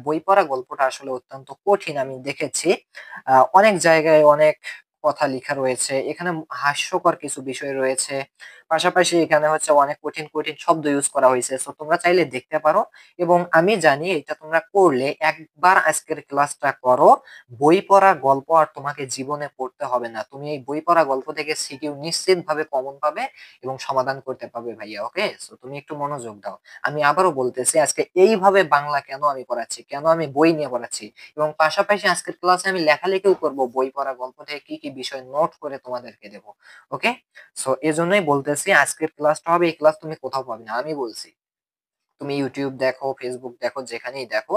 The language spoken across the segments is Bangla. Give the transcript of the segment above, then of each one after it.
বই পড়া গল্পটা আসলে অত্যন্ত কঠিন আমি দেখেছি। অনেক জায়গায় অনেক কথা লিখা রয়েছে। এখানে হাস্যকর কিছু বিষয় রয়েছে। পাশাপাশি এখানে হচ্ছে অনেক কঠিন, কঠিন শব্দ ইউজ করা হইছে। সো তোমরা চাইলে দেখতে পারো এবং আমি জানি এটা তোমরা করলে একবার আজকের ক্লাসটা করো। বই পড়া গল্প আর তোমাকে জীবনে পড়তে হবে না। তুমি এই বই পড়া গল্প থেকে সিকিউ নিশ্চিতভাবে কমন পাবে এবং সমাধান করতে পারবে ভাইয়া। ওকে? সো তুমি একটু মনোযোগ দাও। আমি আবারও বলতেছি আজকে এইভাবে বাংলা কেন আমি পড়াচ্ছি, কেন আমি বই নিয়ে পড়াচ্ছি এবং পাশাপাশি আজকের ক্লাসে আমি লেখালেখিও করব, বই পড়া গল্প থেকে কি কি বিষয় নোট করে তোমাদেরকে দেব। ওকে? সো এজন্যই বলতেছি আজকের ক্লাসটা হবে, এই ক্লাস তুমি কোথাও পাবে না, আমি বলছি। তুমি ইউটিউব দেখো, ফেসবুক দেখো, যেখানেই দেখো,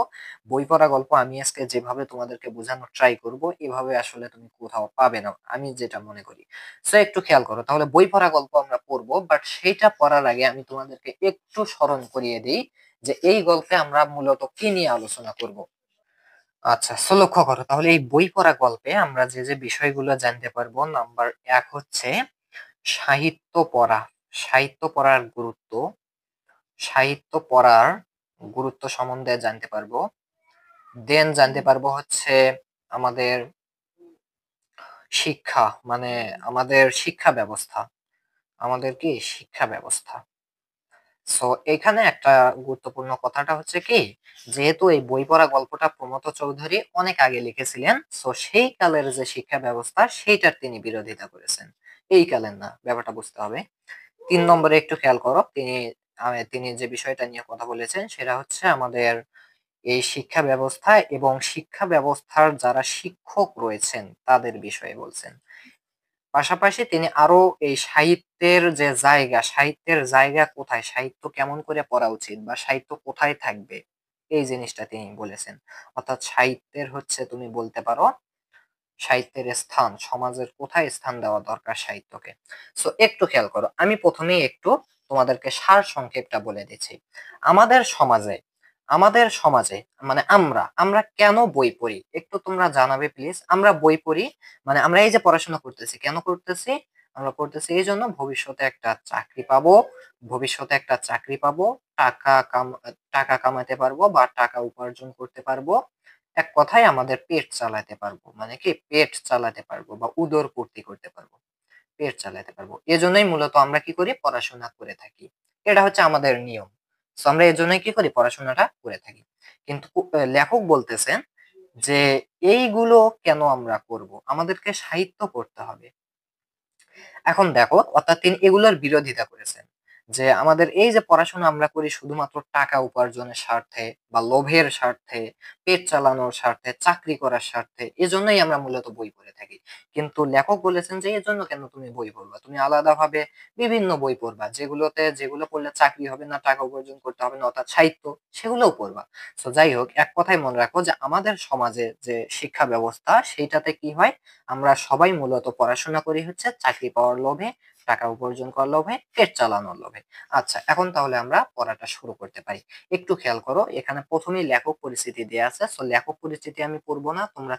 বই পড়া গল্প আমি আজকে যেভাবে তোমাদেরকে বোঝানোর ট্রাই করব এভাবে আসলে তুমি কোথাও পাবে না, আমি যেটা মনে করি। সো একটু খেয়াল করো, তাহলে বই পড়া গল্প আমরা পড়বো, বাট সেইটা পড়ার আগে আমি তোমাদেরকে একটু স্মরণ করিয়ে দিই যে এই গল্পে আমরা মূলত কি নিয়ে আলোচনা করব। আচ্ছা, সো লক্ষ্য করো, তাহলে এই বই পড়া গল্পে আমরা যে যে বিষয়গুলো জানতে পারবো, নাম্বার এক হচ্ছে সাহিত্য পড়া। সাহিত্য পড়ার গুরুত্ব, সাহিত্য পড়ার গুরুত্ব সম্বন্ধে জানতে পারবো। দেন জানতে পারবো হচ্ছে আমাদের শিক্ষা, মানে আমাদের শিক্ষা ব্যবস্থা, আমাদের কি শিক্ষা ব্যবস্থা। সো এখানে একটা গুরুত্বপূর্ণ কথাটা হচ্ছে কি, যেহেতু এই বই পড়া গল্পটা প্রমথ চৌধুরী অনেক আগে লিখেছিলেন, সো সেই কালের যে শিক্ষা ব্যবস্থা সেইটার তিনি বিরোধিতা করেছেন, এই কালের না, ব্যাপারটা বুঝতে হবে। 3 নম্বরে একটু খেয়াল করো, তিনি যে বিষয়টা নিয়ে কথা বলেছেন সেটা হচ্ছে আমাদের এই শিক্ষা ব্যবস্থা এবং শিক্ষা ব্যবস্থার যারা শিক্ষক রয়েছেন তাদের বিষয়ে বলছেন। পাশাপাশি তিনি আরো এই সাহিত্যের যে জায়গা, সাহিত্যের জায়গা কোথায়, সাহিত্য কেমন করে পড়া উচিত বা সাহিত্য কোথায় থাকবে, এই জিনিসটা তিনি বলেছেন। অর্থাৎ সাহিত্যের হচ্ছে তুমি বলতে পারো সাহিত্যের স্থান, সমাজের কোথায় স্থান দেওয়া দরকার সাহিত্যকে। সো একটু খেয়াল করো, আমি প্রথমেই একটু তোমাদেরকে সার সংক্ষেপটা বলে দিচ্ছি। আমাদের সমাজে, আমাদের সমাজে মানে আমরা আমরা কেন বই পড়ি একটু তোমরা জানাবে প্লিজ। আমরা বই পড়ি মানে আমরা এই যে পড়াশোনা করতেছি কেন করতেছি, আমরা করতেছি এই জন্য ভবিষ্যতে একটা চাকরি পাবো, ভবিষ্যতে একটা চাকরি পাবো, টাকা কাম টাকা কামাতে পারবো বা টাকা উপার্জন করতে পারবো, এক কথায় আমাদের পেট চালাতে পারবো, মানে কি পেট চালাতে পারবো বা উদর পূর্তি করতে পারবো, পেট চালাতে পারবো। এজন্যই মূলত আমরা কি করি, পড়াশোনা করে থাকি। এটা হচ্ছে আমাদের নিয়ম। সো আমরা এজন্যই কি করি, পড়াশোনাটা করে থাকি। কিন্তু লেখক বলতেছেন যে এইগুলো কেন আমরা করব, আমাদেরকে সাহিত্য পড়তে হবে। এখন দেখো, অর্থাৎ তিনি এগুলোর বিরোধিতা করেছেন যে আমাদের এই যে পড়াশোনা আমরা করি শুধুমাত্র টাকা উপার্জনের স্বার্থে বা লোভের স্বার্থে, পেট চালানোর স্বার্থে, চাকরি করার স্বার্থে, এজন্যই আমরা মূলত বই পড়ে থাকি। কিন্তু লেখক বলেছেন যে এজন্য কেন তুমি বই পড়বা, তুমি আলাদাভাবে বিভিন্ন বই পড়বা, যেগুলো পড়লে চাকরি হবে না, টাকা উপার্জন করতে হবে না, অর্থাৎ সাহিত্য, সেগুলোও পড়বা। তো যাই হোক, এক কথায় মনে রাখো যে আমাদের সমাজে যে শিক্ষা ব্যবস্থা সেইটাতে কি হয়, আমরা সবাই মূলত পড়াশোনা করি হচ্ছে চাকরি পাওয়ার লোভে, টাকা উপার্জন করার লোভে, পেট চালানোর লোভে। আচ্ছা, এখন তাহলে আমরা পড়াটা শুরু করতে পারি। একটু খেয়াল করো, এখানে প্রথমেই লেখক পরিচিতি দেয়া আছে। সো লেখক পরিচিতি আমি পড়বো না, তোমরা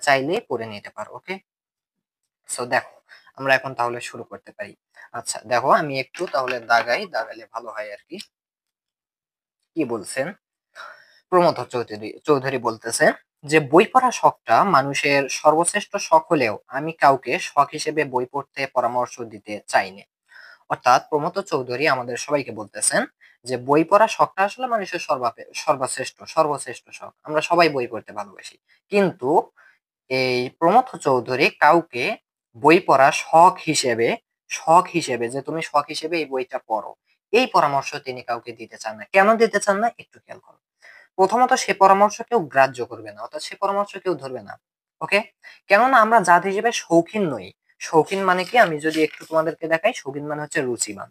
চাইলেই পড়ে নিতে পারো। ওকে? সো দেখো, আমরা এখন তাহলে শুরু করতে পারি। আচ্ছা দেখো, আমি একটু তাহলে দাগালে ভালো হয় আর কি। কি বলছেন, প্রমথ চৌধুরী চৌধুরী বলতেছে যে বই পড়া শখটা মানুষের সর্বশ্রেষ্ঠ শখ হলেও আমি কাউকে শখ হিসেবে বই পড়তে পরামর্শ দিতে চাইনি। অর্থাৎ প্রমথ চৌধুরী আমাদের সবাইকে বলতেছেন যে বই পড়া শখটা আসলে মানুষের সর্বশ্রেষ্ঠ শখ, আমরা সবাই বই পড়তে ভালোবাসি। কিন্তু এই প্রমথ চৌধুরী কাউকে বই পড়া শখ হিসেবে যে তুমি শখ হিসেবে এই বইটা পড়ো, এই পরামর্শ তিনি কাউকে দিতে চান না। কেন দিতে চান না একটু খেয়াল করো। প্রথমত, সে পরামর্শ কেউ গ্রাহ্য করবে না, অর্থাৎ সে পরামর্শ কেউ ধরবে না। ওকে? কেননা আমরা জাত হিসেবে শৌখিন নই। শৌখিন মানে কি, আমি যদি একটু তোমাদেরকে দেখাই, শৌখিন মানে হচ্ছে রুচিবান।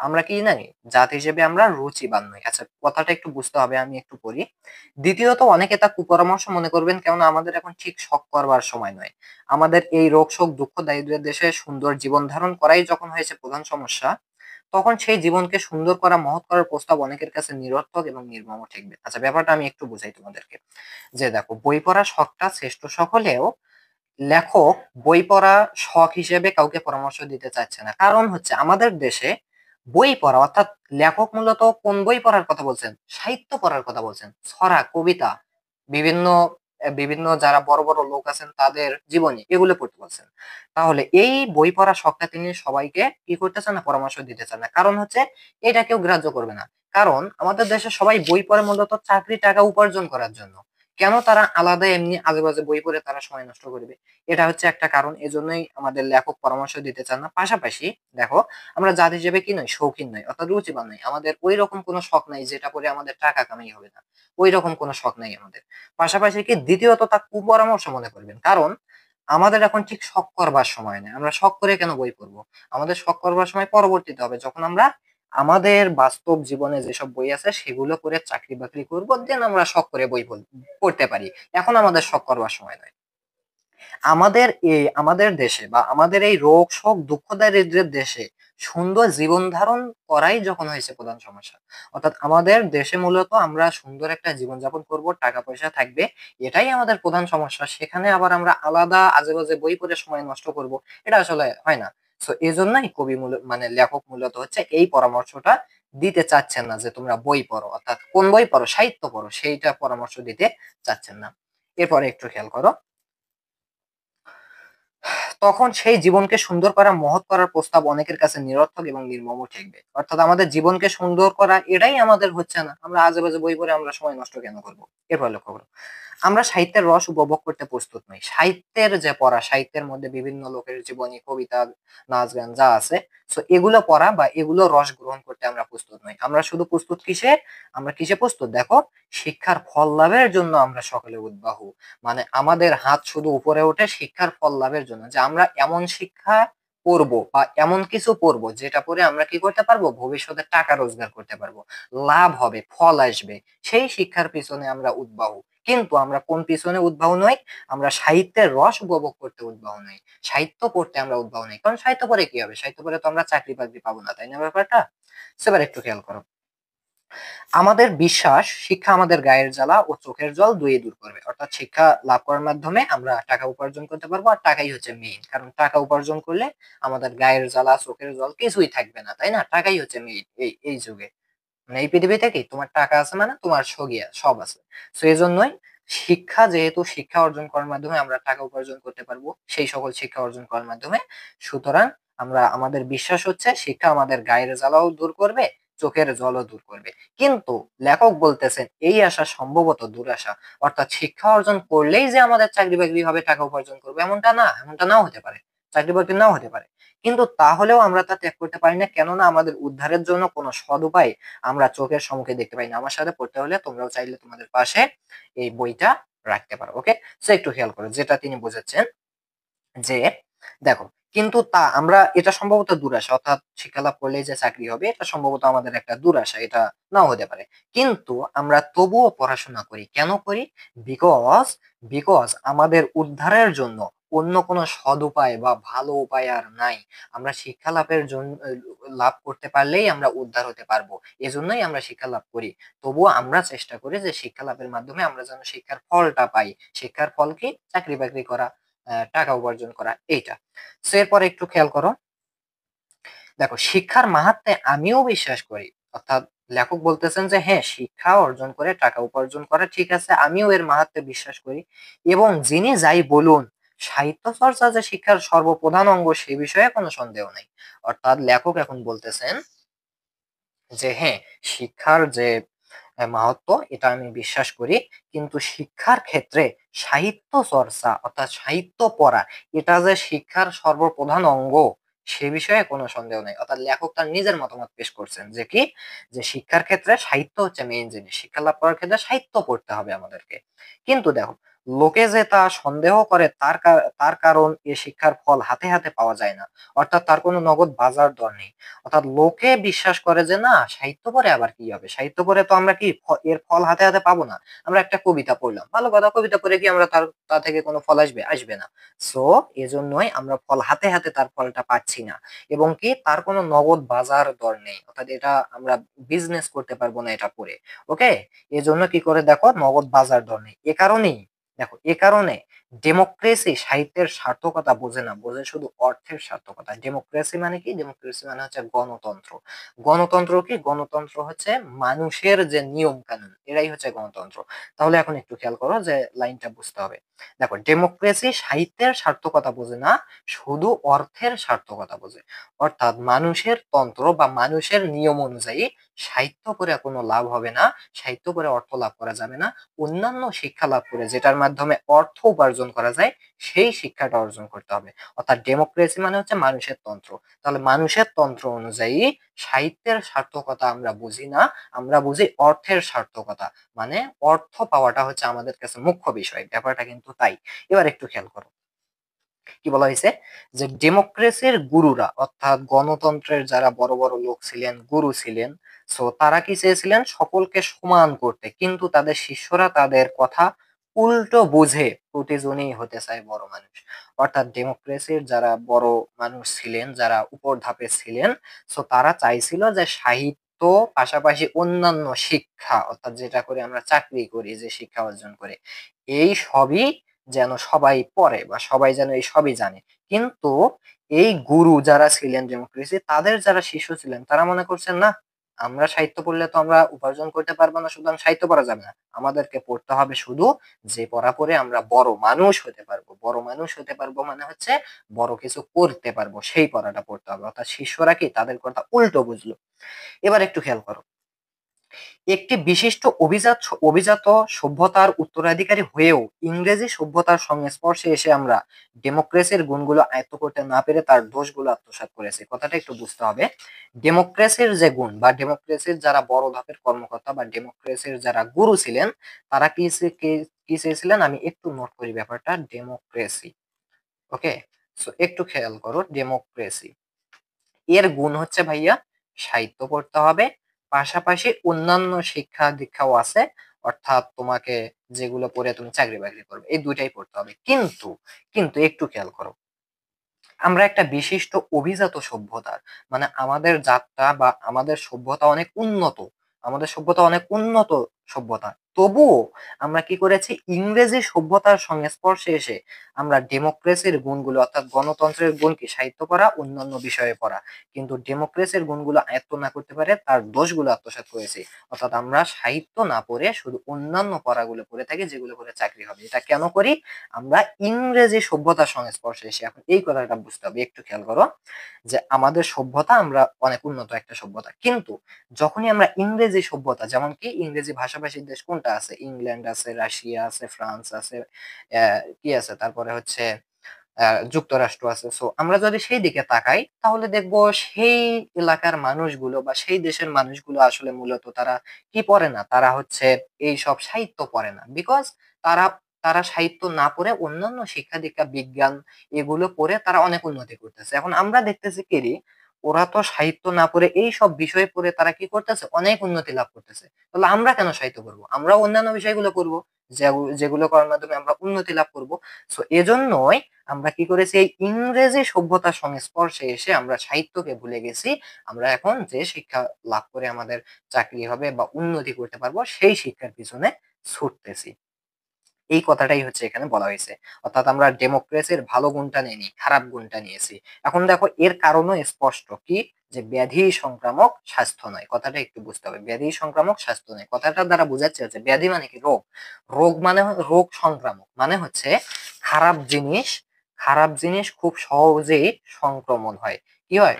আমরা কি জানি, জাত হিসেবে আমরা রুচিবান নই। আচ্ছা, কথাটা একটু বুঝতে হবে, আমি একটু পড়ি। দ্বিতীয়ত, অনেকে তা কুপরামর্শ মনে করবেন, কেননা আমাদের এখন ঠিক শখ করবার সময় নয়। আমাদের এই রোগ শোক দুঃখ দারিদ্র্যের দেশে সুন্দর জীবন ধারণ করাই যখন হয়েছে প্রধান সমস্যা, তখন সেই জীবনকে সুন্দর করা, মহৎ করার প্রস্তাব অনেকের কাছে নিরর্থক এবং নির্মম ঠেকবে। আচ্ছা, ব্যাপারটা আমি একটু বুঝাই তোমাদেরকে। যে দেখো, বই পড়া শখটা শ্রেষ্ঠ শখ হলেও লেখক বই পড়া শখ হিসেবে কাউকে পরামর্শ দিতে চাচ্ছে না। কারণ হচ্ছে আমাদের দেশে বই পড়া অর্থাৎ লেখক মূলত কোন বই পড়ার কথা বলছেন? সাহিত্য পড়ার কথা বলছেন। ছড়া, কবিতা, বিভিন্ন বিভিন্ন যারা বড়, বড় লোক আছেন তাদের জীবনী এগুলো পড়তে বলছেন। তাহলে এই বই পড়ার শখটা তিনি সবাইকে কি করতেছেন না? পরামর্শ দিতে চান না। কারণ হচ্ছে এটা কেউ গ্রাহ্য করবে না। কারণ আমাদের দেশে সবাই বই পড়ে মূলত চাকরি টাকা উপার্জন করার জন্য। কেন তারা আলাদা এমনি আজেবাজে বই পড়ে তারা সময় নষ্ট করবে? এটা হচ্ছে একটা কারণ। এজন্যই আমাদের লেখক পরামর্শ দিতে চান না। পাশাপাশি দেখো আমরা জাত হিসেবে কি নই? শৌখিন নই অর্থাৎ রুচিবান নই। আমাদের ঐরকম কোনো শখ নাই যেটা পড়ে আমাদের টাকা কামাই হবে না। ঐরকম কোনো শখ নাই আমাদের। পাশাপাশি কি দ্বিতীয়ত তা কুপরামর্শ মনে করবেন। কারণ আমাদের এখন ঠিক শখ করবার সময় নেই। আমরা শখ করে কেন বই পড়বো? আমাদের শখ করবার সময় পরবর্তীতে হবে যখন আমরা আমাদের বাস্তব জীবনে যেসব বই আছে সেগুলো করে চাকরি-বাকরি করব দেন আমরা শখ করে বই পড়তে পারি। এখন আমাদের শখ করবার সময় নয়। আমাদের দেশে বা আমাদের এই রোগ শোক দুঃখ দারিদ্রের দেশে সুন্দর জীবন ধারণ করাই যখন হয়েছে প্রধান সমস্যা, অর্থাৎ আমাদের দেশে মূলত আমরা সুন্দর একটা জীবনযাপন করব, টাকা পয়সা থাকবে, এটাই আমাদের প্রধান সমস্যা। সেখানে আবার আমরা আলাদা আজেবাজে বই পড়ে সময় নষ্ট করব, এটা আসলে হয় না। সো এই জন্যই কবি মানে লেখক মূলত হচ্ছে এই পরামর্শটা দিতে চাচ্ছেন না যে তোমরা বই পড়ো, অর্থাৎ কোন বই পড়ো, সাহিত্য পড়ো, সেইটা পরামর্শ দিতে চাচ্ছেন না। এরপরে একটু খেয়াল করো, তখন সেই জীবনকে সুন্দর করা, মহৎ করার প্রস্তাব অনেকের কাছে নিরর্থক এবং নির্মম ঠেকবে। অর্থাৎ আমাদের জীবনকে সুন্দর করা এটাই আমাদের হচ্ছে না, আমরা আজেবাজে বই পড়ে আমরা সময় নষ্ট কেন করব? এরপর লক্ষ্য করো, আমরা সাহিত্যের রস উপভোগ করতে প্রস্তুত নই। সাহিত্যের যে পড়া, সাহিত্যের মধ্যে বিভিন্ন লোকের জীবনী, কবিতা, নাচ গান যা আছে, সো এগুলো পড়া বা এগুলো রস গ্রহণ করতে আমরা প্রস্তুত নই। আমরা শুধু প্রস্তুত কিসে? আমরা কিসে প্রস্তুত দেখো, শিক্ষার ফল লাভের জন্য আমরা সকলে উদ্বাহু। মানে আমাদের হাত শুধু উপরে ওঠে শিক্ষার ফল লাভের জন্য, যে আমরা এমন শিক্ষা পড়বো বা এমন কিছু পড়বো যেটা পড়ে আমরা কি করতে পারবো, ভবিষ্যতে টাকা রোজগার করতে পারবো, লাভ হবে, ফল আসবে, সেই শিক্ষার পিছনে আমরা উদ্বাহু। কিন্তু আমরা কোন পিছনে উদ্বাহু নই? আমরা সাহিত্যের রস উপভোগ করতে উদ্বাহু নই, সাহিত্য পড়তে আমরা উদ্বাহু নই। কারণ সাহিত্য পড়ে কি হবে? সাহিত্য পড়ে তো আমরা চাকরি বাকরি পাবো না, তাই না ব্যাপারটা? সেবার একটু খেয়াল করো, আমাদের বিশ্বাস শিক্ষা আমাদের গায়ের জ্বালা ও চোখের জল দুই দূর করবে। অর্থাৎ শিক্ষা লাভ করার মাধ্যমে আমরা টাকা উপার্জন করতে পারবো, আর টাকাই হচ্ছে মেইন। কারণ টাকা উপার্জন করলে আমাদের গায়ের জ্বালা চোখের জল কিছুই থাকবে না, তাই না? টাকাই হচ্ছে মেইন এই যুগে। মানে এই পৃথিবীতে কি তোমার টাকা আছে মানে তোমার সগিয়া সব আছে। তো এই জন্যই শিক্ষা, যেহেতু শিক্ষা অর্জন করার মাধ্যমে আমরা টাকা উপার্জন করতে পারবো, সেই সকল শিক্ষা অর্জন করার মাধ্যমে, সুতরাং আমরা আমাদের বিশ্বাস হচ্ছে শিক্ষা আমাদের গায়ের জ্বালাও দূর করবে, চোখের জলও দূর করবে। কিন্তু লেখক বলতেছেন এই আশা সম্ভবত দুরাশা। অর্থাৎ শিক্ষা অর্জন করলেই যে আমাদের চাকরি বাকরি হবে, টাকা উপার্জন করবো এমনটা না, এমনটা নাও হতে পারে, চাকরি বাকরি নাও হতে পারে। কিন্তু তাহলেও আমরা তা ত্যাগ করতে পারি না, কেননা আমাদের উদ্ধারের জন্য কোনো সৎ উপায় আমরা চোখের সম্মুখে দেখতে পাই না। আমার সাথে পড়তে হলে তোমরাও চাইলে তোমাদের পাশে এই বইটা রাখতে পারো। ওকে, সো একটু খেয়াল করো যেটা তিনি বোঝাচ্ছেন, যে দেখো, কিন্তু তা আমরা এটা সম্ভবত দুরাশা, অর্থাৎ শিক্ষা লাভ করলেই যে চাকরি হবে এটা সম্ভবত আমাদের একটা দুরাশা, এটা নাও হতে পারে। কিন্তু আমরা তবুও পড়াশোনা করি, কেন করি? বিকজ বিকজ আমাদের উদ্ধারের জন্য অন্য কোনো সদ উপায় বা ভালো উপায় আর নাই। আমরা শিক্ষা লাভের জন্য লাভ করতে পারলেই আমরা উদ্ধার হতে পারবো, এজন্যই আমরা শিক্ষা লাভ করি। তবুও আমরা চেষ্টা করি যে শিক্ষা লাভের মাধ্যমে আমরা যেন শিক্ষার ফলটা পাই। শিক্ষার ফল কি? চাকরি বাকরি করা, টাকা উপার্জন করা, এইটা। সো এরপরে একটু খেয়াল করো, দেখো শিক্ষার মাহাত্ম্যে আমিও বিশ্বাস করি। অর্থাৎ লেখক বলতেছেন যে হ্যাঁ, শিক্ষা অর্জন করে টাকা উপার্জন করা ঠিক আছে, আমিও এর মাহাত্ম্যে বিশ্বাস করি। এবং যিনি যাই বলুন, সাহিত্য চর্চা যে শিক্ষার সর্বপ্রধান অঙ্গ সে বিষয়ে কোনো সন্দেহ নেই। অর্থাৎ লেখক এখন বলতেছেন যে হ্যাঁ, শিক্ষার যে মাহাত্ম্য এটা আমি বিশ্বাস করি, কিন্তু শিক্ষার ক্ষেত্রে সাহিত্য চর্চা অর্থাৎ সাহিত্য পড়া এটা যে শিক্ষার সর্বপ্রধান অঙ্গ সে বিষয়ে কোনো সন্দেহ নেই। অর্থাৎ লেখক তার নিজের মতামত পেশ করছেন যে কি, যে শিক্ষার ক্ষেত্রে সাহিত্য হচ্ছে মেইন জিনিস, শিক্ষা লাভ করার ক্ষেত্রে সাহিত্য পড়তে হবে আমাদেরকে। কিন্তু দেখো, লোকে যে তা সন্দেহ করে তার কারণ এ শিক্ষার ফল হাতে হাতে পাওয়া যায় না। অর্থাৎ তার কোনো নগদ বাজার দর নেই। অর্থাৎ লোকে বিশ্বাস করে যে না, সাহিত্য পড়ে আবার কি হবে, সাহিত্য পড়ে তো আমরা কি এর ফল হাতে হাতে পাবো না। আমরা একটা কবিতা পড়লাম, ভালো কথা, কবিতা পড়ে কি আমরা তা থেকে কোনো ফল আসবে? আসবে না। সো এজন্যই আমরা ফল হাতে হাতে তার ফলটা পাচ্ছি না, এবং কি তার কোনো নগদ বাজার দর নেই। অর্থাৎ এটা আমরা বিজনেস করতে পারবো না এটা পড়ে। ওকে, এজন্য কি করে দেখো, নগদ বাজার দর নেই। এ কারণেই দেখো, এ কারণে ডেমোক্রেসি সাহিত্যের সার্থকতা বোঝে না, বোঝে শুধু অর্থের সার্থকতা। ডেমোক্রেসি মানে কি? ডেমোক্রেসি মানে হচ্ছে গণতন্ত্র। গণতন্ত্র কি? গণতন্ত্র হচ্ছে মানুষের যে নিয়ম কানুন, এরাই হচ্ছে গণতন্ত্র। তাহলে এখন একটু খেয়াল করো যে লাইনটা বুঝতে হবে। দেখো, ডেমোক্রেসি সাহিত্যের সার্থকতা বোঝে না, শুধু অর্থের সার্থকতা বোঝে। অর্থাৎ মানুষের তন্ত্র বা মানুষের নিয়ম অনুযায়ী সাহিত্য করে কোনো লাভ হবে না, সাহিত্য করে অর্থ লাভ করা যাবে না। অন্যান্য শিক্ষা লাভ করে যেটার মাধ্যমে অর্থ উপার্জন করা যায়, সেই শিক্ষাটা অর্জন করতে হবে। অর্থাৎ ডেমোক্রেসি মানে হচ্ছে মানুষের তন্ত্র। তাহলে মানুষের তন্ত্র অনুযায়ী সাহিত্যের সার্থকতা আমরা বুঝি না, আমরা বুঝি অর্থের সার্থকতা। মানে অর্থ পাওয়াটা হচ্ছে আমাদের কাছে মুখ্য বিষয়, ব্যাপারটা কিন্তু তাই। এবার একটু খেয়াল করো কি বলা হয়েছে, যে ডেমোক্রেসির গুরুরা অর্থাৎ গণতন্ত্রের যারা বড় বড় লোক ছিলেন, গুরু ছিলেন, সো তারা কি চেয়েছিলেন? সকলকে সমান করতে, কিন্তু তাদের শিষ্যরা তাদের কথা উল্টো বুঝে প্রতিজনই হতে চায় বড় মানুষ। অর্থাৎ ডেমোক্রেসির যারা বড় মানুষ ছিলেন, যারা উপর ধাপে ছিলেন, সো তারা চাইছিল যে সাহিত্য পাশাপাশি অন্যান্য শিক্ষা, অর্থাৎ যেটা করে আমরা চাকরি করি, যে শিক্ষা অর্জন করে, এই সবই যেন সবাই পড়ে বা সবাই যেন এই সবই জানে। কিন্তু এই গুরু যারা ছিলেন ডেমোক্রেসি, তাদের যারা শিষ্য ছিলেন, তারা মনে করছেন না, আমরা সাহিত্য পড়লে তো আমরা উপার্জন করতে পারবো না, সুতরাং সাহিত্য পড়া যাবে না, আমাদেরকে পড়তে হবে শুধু যে পড়া পড়ে আমরা বড় মানুষ হতে পারবো। বড় মানুষ হতে পারবো মানে হচ্ছে বড় কিছু করতে পারবো, সেই পড়াটা পড়তে হবে। অর্থাৎ শিষ্যরা কি তাদের কথা উল্টো বুঝলো। এবার একটু খেয়াল করো, একটি বিশিষ্ট অভিজাত সভ্যতার উত্তরাধিকারী হয়েও ইংরেজি সভ্যতার সংস্পর্শে এসে আমরা ডেমোক্রেসির গুণগুলো আয়ত্ত করতে না পেরে তার দোষগুলো আত্মসাৎ করেছি। কথাটা একটু বুঝতে হবে। ডেমোক্রেসির যে গুণ বা ডেমোক্রেসির যারা বড় ধাপের কর্মকর্তা বা ডেমোক্রেসির যারা গুরু ছিলেন, তারা কি চেয়েছিলেন? আমি একটু নোট করি ব্যাপারটা। ডেমোক্রেসি, ওকে, সো একটু খেয়াল করো, ডেমোক্রেসি এর গুণ হচ্ছে ভাইয়া সাহিত্য পড়তে হবে, পাশাপাশি অন্যান্য শিক্ষা দীক্ষাও আছে। অর্থাৎ তোমাকে যেগুলো পড়ে তুমি চাকরি বাকরি করবে, এই দুইটাই পড়তে হবে। কিন্তু কিন্তু একটু খেয়াল করো, আমরা একটা বিশিষ্ট অভিজাত সভ্যতার, মানে আমাদের জাতটা বা আমাদের সভ্যতা অনেক উন্নত, আমাদের সভ্যতা অনেক উন্নত সভ্যতা, তবুও আমরা কি করেছি? ইংরেজি সভ্যতার সংস্পর্শে এসে আমরা ডেমোক্রেসির গুণগুলো, অর্থাৎ গণতন্ত্রের গুণ কি? সাহিত্য পড়া, অন্যান্য বিষয়ে পড়া, কিন্তু ডেমোক্রেসির গুণগুলো আয়ত্ত না করতে পারে তার দোষগুলো আত্মসাৎ করেছি। অর্থাৎ আমরা সাহিত্য না পড়ে শুধু অন্যান্য পড়াগুলো পড়ে থাকি, যেগুলো করে চাকরি হবে। এটা কেন করি? আমরা ইংরেজি সভ্যতার সংস্পর্শে এসে। এখন এই কথাটা বুঝতে হবে, একটু খেয়াল করো, যে আমাদের সভ্যতা, আমরা অনেক উন্নত একটা সভ্যতা, কিন্তু যখনই আমরা ইংরেজি সভ্যতা, যেমন কি ইংরেজি ভাষাভাষীর দেশ কোনটা আছে? ইংল্যান্ড আছে, রাশিয়া আছে, ফ্রান্স আছে, কি আছে, তারপরে হচ্ছে যুক্তরাষ্ট্র আছে। সো আমরা যদি সেই দিকে তাকাই, তাহলে দেখবো সেই এলাকার মানুষগুলো বা সেই দেশের মানুষগুলো আসলে মূলত তারা কি পড়ে না, তারা হচ্ছে এই সব সাহিত্য পড়ে না। বিকজ তারা তারা সাহিত্য না পড়ে অন্যান্য শিক্ষা দীক্ষা, বিজ্ঞান, এগুলো পড়ে তারা অনেক উন্নতি করতেছে। এখন আমরা দেখতেছি কি রে, ওরা তো সাহিত্য না পড়ে এই সব বিষয় পড়ে তারা কি করতেছে? অনেক উন্নতি লাভ করতেছে। তাহলে আমরা কেন সাহিত্য পড়বো? আমরা অন্যান্য বিষয়গুলো পড়বো, যেগুলো করার মাধ্যমে আমরা উন্নতি লাভ করবো। সো এজন্যই আমরা কি করেছি? এই ইংরেজি সভ্যতার সংস্পর্শে এসে আমরা সাহিত্যকে ভুলে গেছি। আমরা এখন যে শিক্ষা লাভ করে আমাদের চাকরি হবে বা উন্নতি করতে পারবো, সেই শিক্ষার পিছনে ছুটতেছি। এই কথাটাই হচ্ছে এখানে বলা হয়েছে। অর্থাৎ আমরা ডেমোক্রেসির ভালো গুণটা নিইনি, খারাপ গুণটা নিয়েছি। এখন দেখো, এর কারণও স্পষ্ট কি, যে ব্যাধি সংক্রামক, স্বাস্থ্য নয়। কথাটা একটু বুঝতে হবে, ব্যাধি সংক্রামক, স্বাস্থ্য নয়। কথাটার দ্বারা বোঝাচ্ছে হচ্ছে ব্যাধি মানে কি? রোগ। রোগ মানে রোগ সংক্রামক মানে হচ্ছে খারাপ জিনিস, খারাপ জিনিস খুব সহজেই সংক্রমণ হয়। কি হয়?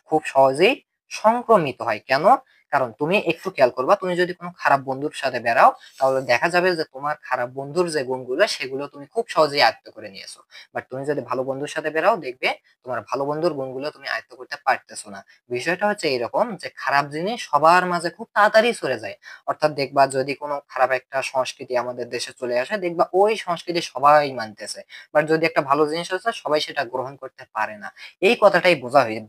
খুব সহজেই সংক্রমিত হয়। কেন? কারণ তুমি একটু খেয়াল করবা, তুমি যদি কোনো খারাপ বন্ধুর সাথে বেরাও, তাহলে দেখা যাবে যে তোমার খারাপ বন্ধুর যে গুণগুলো, সেগুলো তুমি খুব সহজেই আয়ত্ত করে নিয়েছো। বাট তুমি যদি ভালো বন্ধুর সাথে বেরাও, দেখবে তোমার ভালো বন্ধুর গুণগুলো তুমি আয়ত্ত করতে পারতেছো না। বিষয়টা হচ্ছে এরকম, যে খারাপ জিনিস সবার মাঝে খুব তাড়াতাড়ি চলে যায়। অর্থাৎ দেখবা, যদি কোনো খারাপ একটা সংস্কৃতি আমাদের দেশে চলে আসে, দেখবা ওই সংস্কৃতি সবাই মানতেছে। বাট যদি একটা ভালো জিনিস আছে, সবাই সেটা গ্রহণ করতে পারে না। এই কথাটাই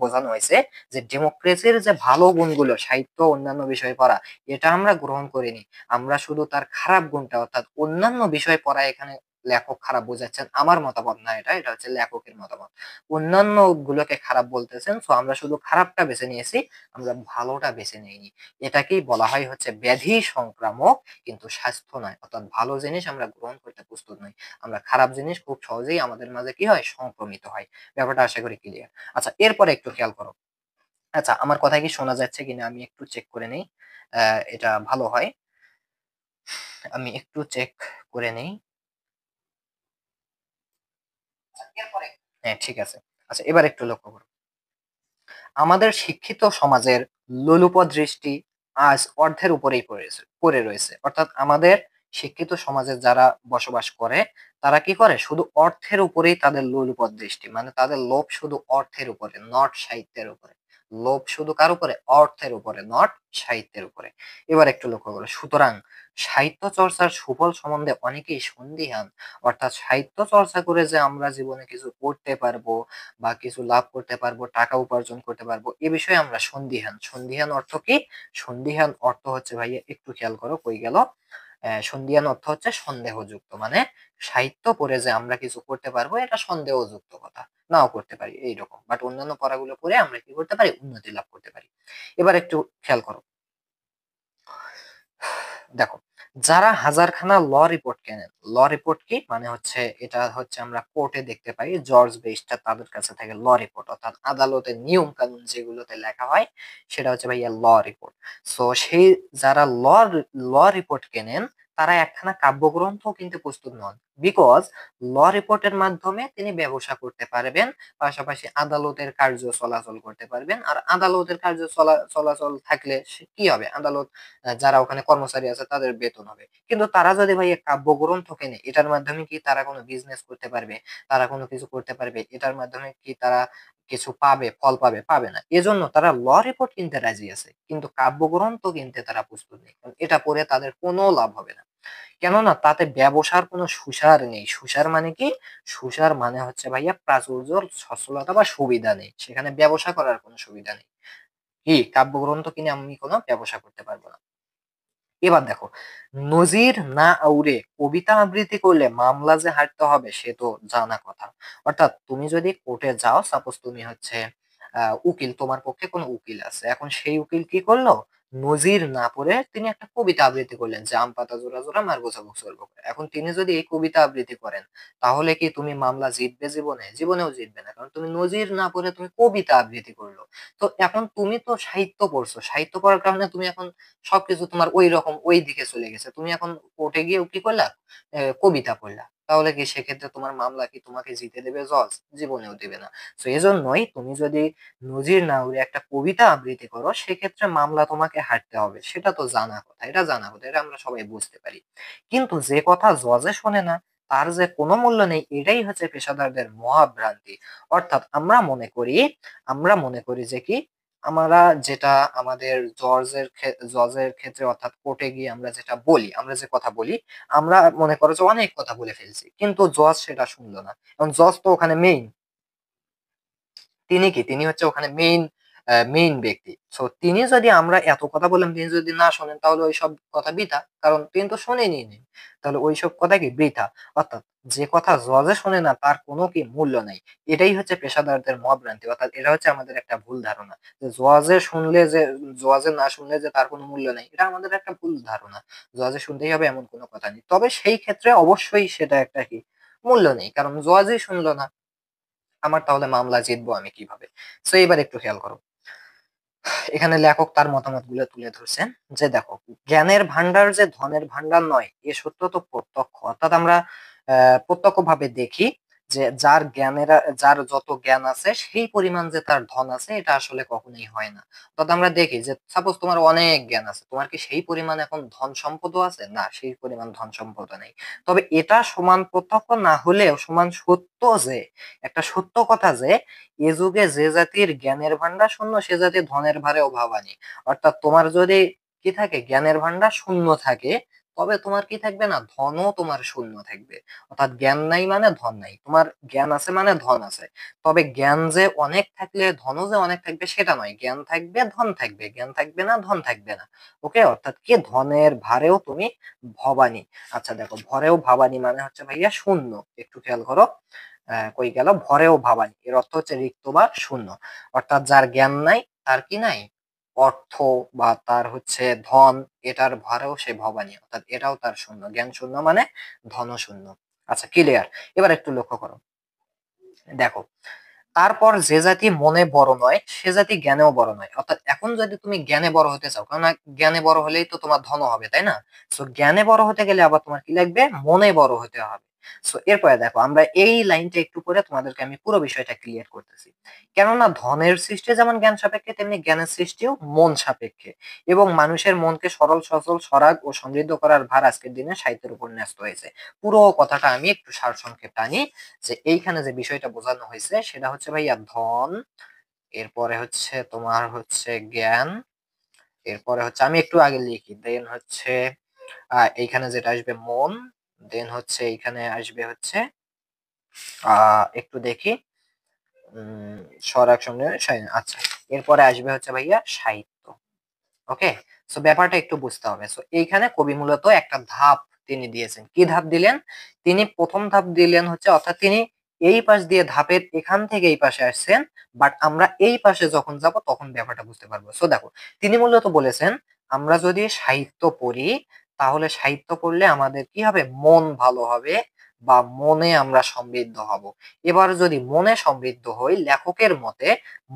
বোঝানো হয়েছে, যে ডেমোক্রেসির যে ভালো গুণগুলো, সাহিত্য, অন্যান্য বিষয়ে পড়া, এটা আমরা গ্রহণ করিনি। আমরা শুধু তার খারাপ গুণটা, অর্থাৎ অন্যান্য বিষয় পড়া এখানে লেখক খারাপ বোঝাচ্ছেন, আমার মতামত না এটা, এটা হচ্ছে লেখকের মতামত। অন্যান্য গুলোকে খারাপ বলতেছেন, সো আমরা শুধু খারাপটা বেছে নিয়েছি, আমরা ভালোটা বেছে নিইনি। এটাকেই বলা হয় হচ্ছে ব্যাধি সংক্রামক, কিন্তু স্বাস্থ্য নয়। অর্থাৎ ভালো জিনিস আমরা গ্রহণ করতে প্রস্তুত নই, আমরা খারাপ জিনিস খুব সহজেই আমাদের মাঝে কি হয়, সংক্রমিত হয়। ব্যাপারটা আশা করি ক্লিয়ার। আচ্ছা, এরপরে একটু খেয়াল করো। আচ্ছা, আমার কথা কি শোনা যাচ্ছে কিনা আমি একটু চেক করে নেই, এটা ভালো হয়। আমি একটু চেক করে নেই। এরপরে হ্যাঁ, ঠিক আছে। আচ্ছা, এবার একটু লক্ষ্য করো। আমাদের শিক্ষিত সমাজের লোলুপ দৃষ্টি আজ অর্ধের উপরেই পড়ে রয়েছে। অর্থাৎ আমাদের শিক্ষিত সমাজে যারা বসবাস করে, তারা কি করে, শুধু অর্থের উপরেই তাদের লোলুপ দৃষ্টি, মানে তাদের লোভ শুধু অর্থের উপরে, নট সাহিত্যের উপরে। লোভ শুধু কার উপরে, অর্থের উপরে, নট সাহিত্যের উপরে। এবার একটু লক্ষ্য করো। সুতরাং সাহিত্য চর্চার সুফল সম্বন্ধে অনেকেই সন্দিহান। অর্থাৎ সাহিত্য চর্চা করে যে আমরা জীবনে কিছু করতে পারবো বা কিছু লাভ করতে পারবো, টাকা উপার্জন করতে পারবো, এ বিষয়ে আমরা সন্দিহান। সন্দিহান অর্থ কি? সন্দিহান অর্থ হচ্ছে, ভাইয়া একটু খেয়াল করো, কই গেল, সন্দিহান অর্থ হচ্ছে সন্দেহযুক্ত, মানে সাহিত্য পড়ে যে আমরা কিছু করতে পারবো এটা সন্দেহযুক্ত কথা, নাও করতে পারি এইরকম, বাট অন্যান্য পড়াগুলো পড়ে আমরা কি করতে পারি, উন্নতি লাভ করতে পারি। এবার একটু খেয়াল করো। দেখো, যারা হাজারখানা ল রিপোর্ট কেনেন, ল রিপোর্ট কি মানে হচ্ছে, এটা হচ্ছে আমরা কোর্টে দেখতে পাই, জর্জ বেস্টার তাদের কাছে থাকে ল রিপোর্ট, অর্থাৎ আদালতের নিয়ম কানুন যেগুলোতে লেখা হয় সেটা হচ্ছে ভাইয়া ল রিপোর্ট। সো সেই যারা ল রিপোর্ট কেনেন, তারা একখানা কাব্যগ্রন্থ কিন্তু প্রস্তুত নন, বিকজ ল রিপোর্টের মাধ্যমে তিনি ব্যবসা করতে পারবেন, পাশাপাশি আদালতের কার্য চলাচল করতে পারবেন। আর আদালতের কার্য চলাচল থাকলে কি হবে, আদালত যারা ওখানে কর্মচারী আছে তাদের বেতন হবে। কিন্তু তারা যদি ভাই এক কাব্যগ্রন্থ কেনে, এটার মাধ্যমে কি তারা কোনো বিজনেস করতে পারবে, তারা কোনো কিছু করতে পারবে, এটার মাধ্যমে কি তারা কিছু পাবে, ফল পাবে? পাবে না। এজন্য তারা ল রিপোর্ট কিনতে রাজি আছে, কিন্তু কাব্যগ্রন্থ কিনতে তারা প্রস্তুত নেই, কারণ এটা পড়ে তাদের কোনো লাভ হবে না। কেননা তাতে ব্যবসার কোনো সুসার নেই। সুসার মানে কি? সুসার মানে হচ্ছে ভাইয়া প্রাচুর্য, সচ্ছলতা বা সুবিধা নেই, সেখানে ব্যবসা করার কোনো সুবিধা নেই। কি কাব্যগ্রন্থ কিনে আমি কোনো ব্যবসা করতে পারবো না। এবার দেখো, নজির না আউড়ে কবিতা আবৃত্তি করলে মামলা যে হারতে হবে সে তো জানা কথা। অর্থাৎ তুমি যদি কোর্টে যাও, সাপোজ তুমি হচ্ছে উকিল, তোমার পক্ষে কোনো উকিল আছে, এখন সেই উকিল কি করলো, নজির না পড়ে তিনি একটা কবিতা আবৃত্তি করলেন যে আম পাতা জোড়া জোড়া মারবো চাবুক চড়বো করে। এখন তিনি যদি এই কবিতা আবৃত্তি করেন, তাহলে কি তুমি মামলা জিতবে? জীবনে জীবনেও জিতবে না, কারণ তুমি নজির না পড়ে তুমি কবিতা আবৃত্তি করলো। তো এখন তুমি তো সাহিত্য পড়ছো, সাহিত্য পড়ার কারণে তুমি এখন সবকিছু তোমার ওই রকম ওই দিকে চলে গেছে, তুমি এখন কোর্টে গিয়ে কি করলা, কবিতা পড়লা, তাহলে কি সেক্ষেত্রে তোমার মামলা কি তোমাকে জিতে দেবে জজ? জীবনেও দেবে না। তো এজন্যই তুমি যদি নজির না উড়ে একটা কবিতা আবৃত্তি করো, সেক্ষেত্রে মামলা তোমাকে হারতে হবে, সেটা তো জানা কথা, এটা জানা কথা, এটা আমরা সবাই বুঝতে পারি। কিন্তু যে কথা জজে শোনে না, তার যে কোনো মূল্য নেই, এটাই হচ্ছে পেশাদারদের মহাভ্রান্তি। অর্থাৎ আমরা মনে করি যে কি, আমরা যেটা আমাদের জজের ক্ষেত্রে, অর্থাৎ কোর্টে গিয়ে আমরা যেটা বলি, আমরা যে কথা বলি, আমরা মনে করো যে অনেক কথা বলে ফেলছি, কিন্তু জজ সেটা শুনলো না। এবং জজ তো ওখানে মেইন, তিনি কি, তিনি হচ্ছে ওখানে মেইন ব্যক্তি। সো তিনি যদি, আমরা এত কথা বললাম, তিনি যদি না শোনেন, তাহলে ওই সব কথা বৃথা, কারণ তিনি তো শোনেনি নি। তাহলে ওই সব কথা কি বৃথা। অর্থাৎ যে কথা জজে শোনে না তার কোনো কি মূল্য নাই। এটাই হচ্ছে পেশাদারদের মহাভ্রান্তি, অর্থাৎ এটা হচ্ছে আমাদের একটা ভুল ধারণা, যে জজে না শুনলে যে তার কোনো মূল্য নাই, এটা আমাদের একটা ভুল ধারণা। জজে শুনতেই হবে এমন কোনো কথা নেই, তবে সেই ক্ষেত্রে অবশ্যই সেটা একটা কি, মূল্য নেই, কারণ জজই শুনলো না আমার, তাহলে মামলা জিতবো আমি কিভাবে? সো এবার একটু খেয়াল করো, এখানে লেখক তার মতামত গুলো তুলে ধরছেন, যে দেখো, জ্ঞানের ভান্ডার যে ধনের ভান্ডার নয়, এ সত্য তো প্রত্যক্ষ। অর্থাৎ আমরা প্রত্যক্ষ ভাবে দেখি যে যার যত জ্ঞান আছে সেই পরিমাণ যে তার ধন আছে, এটা আসলে কখনোই হয় না। অর্থাৎ আমরা দেখি যে সাপোজ তোমার অনেক জ্ঞান আছে, তোমার কি সেই পরিমাণ এখন ধন সম্পদও আছে? না, সেই পরিমাণ ধন সম্পদ নেই। তবে এটা সমান প্রত্যক্ষ না হলেও সমান সত্য যে, একটা সত্য কথা যে, এ যুগে যে জাতির জ্ঞানের ভান্ডার শূন্য, সে জাতি ধনের ভারে অভাবানী। অর্থাৎ তোমার যদি কি থাকে, জ্ঞানের ভান্ডার শূন্য থাকে, তবে তোমার কি থাকবে না, ধনও তোমার শূন্য থাকবে। অর্থাৎ জ্ঞান নাই মানে ধন নাই, তোমার জ্ঞান আছে মানে ধন আছে। তবে জ্ঞান যে অনেক থাকলে ধনও যে অনেক থাকবে সেটা নয়, জ্ঞান থাকবে ধন থাকবে, জ্ঞান থাকবে না ধন থাকবে না। ওকে, অর্থাৎ কি ধনের ভারেও তুমি ভবানী। আচ্ছা দেখো, ভরেও ভবানী মানে হচ্ছে ভাইয়া শূন্য। একটু খেয়াল করো, কই গেল, ভরেও ভাবানী এর অর্থ হচ্ছে রিক্ত বা শূন্য। অর্থাৎ যার জ্ঞান নাই তার কি নাই, অর্থ বা তার হচ্ছে ধন, এটার ভরেও সে ভবানী, অর্থাৎ এটাও তার শূন্য, জ্ঞান শূন্য মানে ধন শূন্য। আচ্ছা ক্লিয়ার। এবার একটু লক্ষ্য করো, দেখো, তারপর যে জাতি মনে বড় নয় সে জাতি জ্ঞানেও বড় নয়। অর্থাৎ এখন যদি তুমি জ্ঞানে বড় হতে চাও, কারণ জ্ঞানে বড় হলেই তো তোমার ধন হবে, তাই না? সো জ্ঞানে বড় হতে গেলে আবার তোমার কি লাগবে, মনে বড় হতে হবে। সো এরপরে দেখো, আমরা এই লাইনটা একটু পরে তোমাদেরকে আমি পুরো বিষয়টা ক্লিয়ার করতেছি। কেননা ধনের সৃষ্টি যেমন জ্ঞান সাপেক্ষে, তেমনি জ্ঞানের সৃষ্টিও মন সাপেক্ষে। এবং মানুষের মনকে সরল সচল সরাগ ও সমৃদ্ধ করার ভার আজকের দিনে সাহিত্যের উপর ন্যস্ত হয়েছে। পুরো কথাটা আমি একটু সারসংক্ষেপ টানি, যে এইখানে যে বিষয়টা বোঝানো হয়েছে সেটা হচ্ছে ভাইয়া ধন, এরপরে হচ্ছে তোমার হচ্ছে জ্ঞান, এরপরে হচ্ছে আমি একটু আগে লিখি, দেন হচ্ছে এইখানে যেটা আসবে মন, দেন হচ্ছে এইখানে আসবে হচ্ছে একটু দেখি, উম স্বরাগ সঙ্গে আচ্ছা, এরপরে আসবে হচ্ছে ভাইয়া সাহিত্য। ওকে, সো ব্যাপারটা একটু বুঝতে হবে। সো এইখানে কবি মূলত একটা ধাপ তিনি দিয়েছেন। কি ধাপ দিলেন? তিনি প্রথম ধাপ দিলেন হচ্ছে, অর্থাৎ তিনি এই পাশ দিয়ে ধাপের এখান থেকে এই পাশে আসছেন, বাট আমরা এই পাশে যখন যাব তখন ব্যাপারটা বুঝতে পারবো। সো দেখো, তিনি মূলত বলেছেন আমরা যদি সাহিত্য পড়ি, তাহলে সাহিত্য পড়লে আমাদের কি হবে, মন ভালো হবে বা মনে আমরা সমৃদ্ধ হব। এবার যদি মনে সমৃদ্ধ হই, লেখকের মতে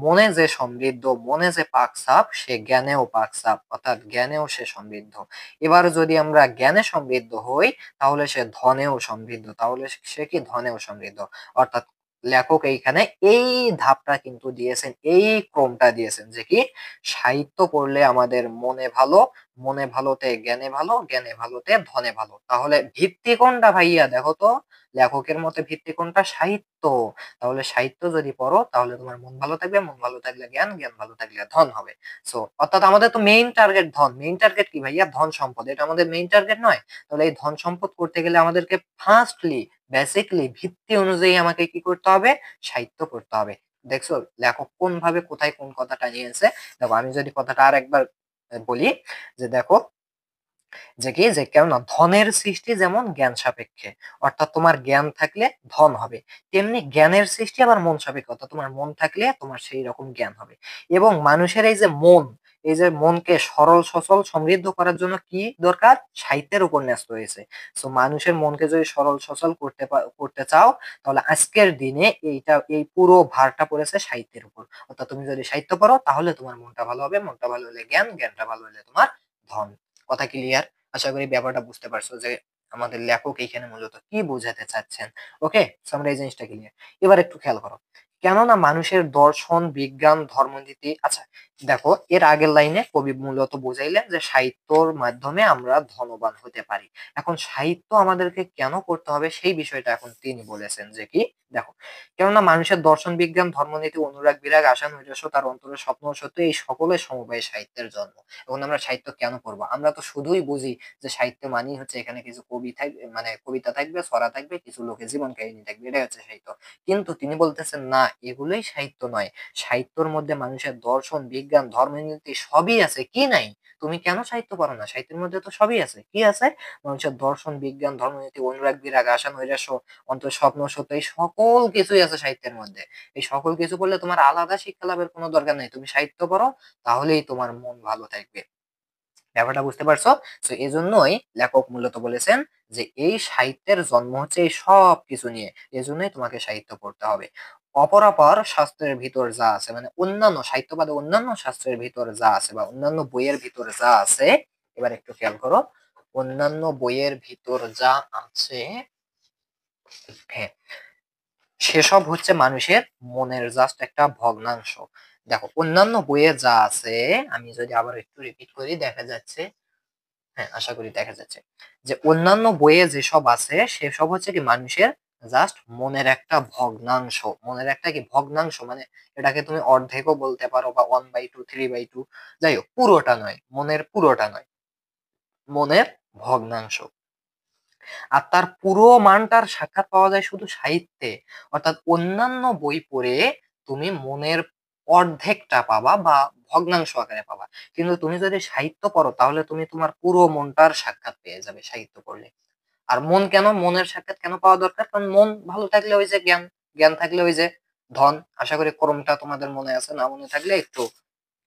মনে যে সমৃদ্ধ, মনে যে পাকসাপ, সে জ্ঞানেও পাকসাপ, অর্থাৎ জ্ঞানেও সে সমৃদ্ধ। এবার যদি আমরা জ্ঞানে সমৃদ্ধ হই, তাহলে সে ধনেও সমৃদ্ধ, তাহলে সে কি ধনেও সমৃদ্ধ। অর্থাৎ লেখক এইখানে এই ধাপটা কিন্তু দিয়েছেন, এই ক্রমটা দিয়েছেন, যে কি সাহিত্য পড়লে আমাদের মনে ভালো, মনে ভালোতে জ্ঞানে ভালো, জ্ঞানে ভালোতে ধনে ভালো। তাহলে ভিত্তি কোনটা ভাইয়া, দেখো তো, লেখকের মতে ভিত্তি কোনটা, সাহিত্য। তাহলে সাহিত্য যদি পড়ো তাহলে তোমার মন ভালো থাকবে, মন ভালো থাকলে জ্ঞান, জ্ঞান ভালো থাকলে ধন হবে। সো অর্থাৎ আমাদের তো মেইন টার্গেট ধন, মেইন টার্গেট কি ভাইয়া, ধন সম্পদ, এটা আমাদের মেইন টার্গেট নয়? তাহলে এই ধন সম্পদ করতে গেলে আমাদেরকে ফার্স্টলি, বেসিকলি ভিত্তি অনুযায়ী আমাকে কি করতে হবে, সাহিত্য পড়তে হবে। দেখছো লেখক কোন ভাবে কোথায় কোন কথাটা নিয়েছে। দেখো আমি যদি কথাটা আর একবার বলি, যে দেখো, যে কি, যে কেননা ধনের সৃষ্টি যেমন জ্ঞান সাপেক্ষে, অর্থাৎ তোমার জ্ঞান থাকলে ধন হবে, তেমনি জ্ঞানের সৃষ্টি আবার মন সাপেক্ষে, অর্থাৎ তোমার মন থাকলে তোমার সেই রকম জ্ঞান হবে। এবং মানুষের এই যে মন, এই যে মনকে সরল সচল সমৃদ্ধ করার জন্য কি দরকার, সাহিত্যের উপর ন্যস্ত হয়েছে। সো মানুষের মনকে যদি সরল সচল করতে চাও, তাহলে আজকের দিনে এইটা, এই পুরো ভারটা পড়েছে সাহিত্যের উপর। অর্থাৎ তুমি যদি সাহিত্য পড়ো তাহলে তোমার মনটা ভালো হবে, মনটা ভালো হলে জ্ঞান, জ্ঞানটা ভালো হলে তোমার ধন। কথা ক্লিয়ার? আশা করি ব্যাপারটা বুঝতে পারছো যে আমাদের লেখক এইখানে মূলত কি বোঝাতে চাচ্ছেন। ওকে, আমরা এই জিনিসটা ক্লিয়ার। এবার একটু খেয়াল করো, কেননা মানুষের দর্শন, বিজ্ঞান, ধর্মনীতি, আচ্ছা দেখো, এর আগের লাইনে কবি মূলত বুঝাইলেন যে সাহিত্যর মাধ্যমে আমরা ধনবান হতে পারি। এখন সাহিত্য আমাদেরকে কেন করতে হবে সেই বিষয়টা এখন তিনি বলেছেন, যে কি, দেখো, কেননা মানুষের দর্শন, বিজ্ঞান, ধর্মনীতি, অনুরাগ, বিরাগ, আশা, নৈরাশ্য, তার অন্তরের স্বপ্ন ও সত্য, এই সকলের সমবায় সাহিত্যের জন্ম। এখন আমরা সাহিত্য কেন পড়বো? আমরা তো শুধুই বুঝি যে সাহিত্য মানেই হচ্ছে এখানে কিছু কবি থাকবে, মানে কবিতা থাকবে, ছড়া থাকবে, কিছু লোকের জীবন কাহিনী থাকবে, এটাই হচ্ছে সাহিত্য। কিন্তু তিনি বলতেছেন না, এগুলোই সাহিত্য নয়। সাহিত্যর মধ্যে মানুষের দর্শন, বিজ্ঞান, ধর্মনীতি সবই আছে, কি নাই? তুমি কেন সাহিত্য পড়ো না? সাহিত্যের মধ্যে তো সবই আছে। কি আছে? মানুষের দর্শন, বিজ্ঞান, ধর্মনীতি, অনুরাগ, বিরাগ, আশা, নৈরাশ্য, অন্তর স্বপ্ন, সত্য, এই সকল কিছুই আছে সাহিত্যের মধ্যে। এই সকল কিছু পড়লে তোমার আলাদা শিক্ষা লাভের কোনো দরকার নেই, তুমি সাহিত্য পড়ো, তাহলেই তোমার মন ভালো থাকবে। ব্যাপারটা বুঝতে পারছো? তো এই জন্যই লেখক মূলত বলেছেন যে এই সাহিত্যের জন্ম হচ্ছে এই সব কিছু নিয়ে, এজন্যই তোমাকে সাহিত্য পড়তে হবে। অপরাপর শাস্ত্রের ভিতর যা আছে, মানে অন্যান্য সাহিত্য বাদে অন্যান্য শাস্ত্রের ভিতর যা আছে বা অন্যান্য বইয়ের ভিতর যা আছে, এবার একটু খেয়াল করো, অন্যান্য বইয়ের ভিতর যা আছে, হ্যাঁ, সেসব হচ্ছে মানুষের মনের জাস্ট একটা ভগ্নাংশ। দেখো অন্যান্য বইয়ে যা আছে, আমি যদি আবার একটু রিপিট করি, দেখা যাচ্ছে, হ্যাঁ আশা করি দেখা যাচ্ছে, যে অন্যান্য বইয়ে যেসব আছে সেসব হচ্ছে কি মানুষের জাস্ট মনের একটা ভগ্নাংশ, মনের একটা কি ভগ্নাংশ, মানে এটাকে তুমি অর্ধেকও বলতে পারো বা 1/2, 3/2, যাই হোক, পুরোটা নয়, মনের পুরোটা নয়, মনের ভগ্নাংশ। আর তার পুরো মানটার সাক্ষাৎ পাওয়া যায় শুধু সাহিত্যে। অর্থাৎ অন্যান্য বই পড়ে তুমি মনের অর্ধেকটা পাবা বা ভগ্নাংশ আকারে পাবা, কিন্তু তুমি যদি সাহিত্য পড়ো তাহলে তুমি তোমার পুরো মনটার সাক্ষাৎ পেয়ে যাবে সাহিত্য পড়লে। আর মন কেন, মনের সাক্ষাৎ কেন পাওয়া দরকার? কারণ মন ভালো থাকলে ওই যে জ্ঞান, জ্ঞান থাকলে ওই যে ধন। আশা করি ক্রমটা তোমাদের মনে আছে, না মনে থাকলে একটু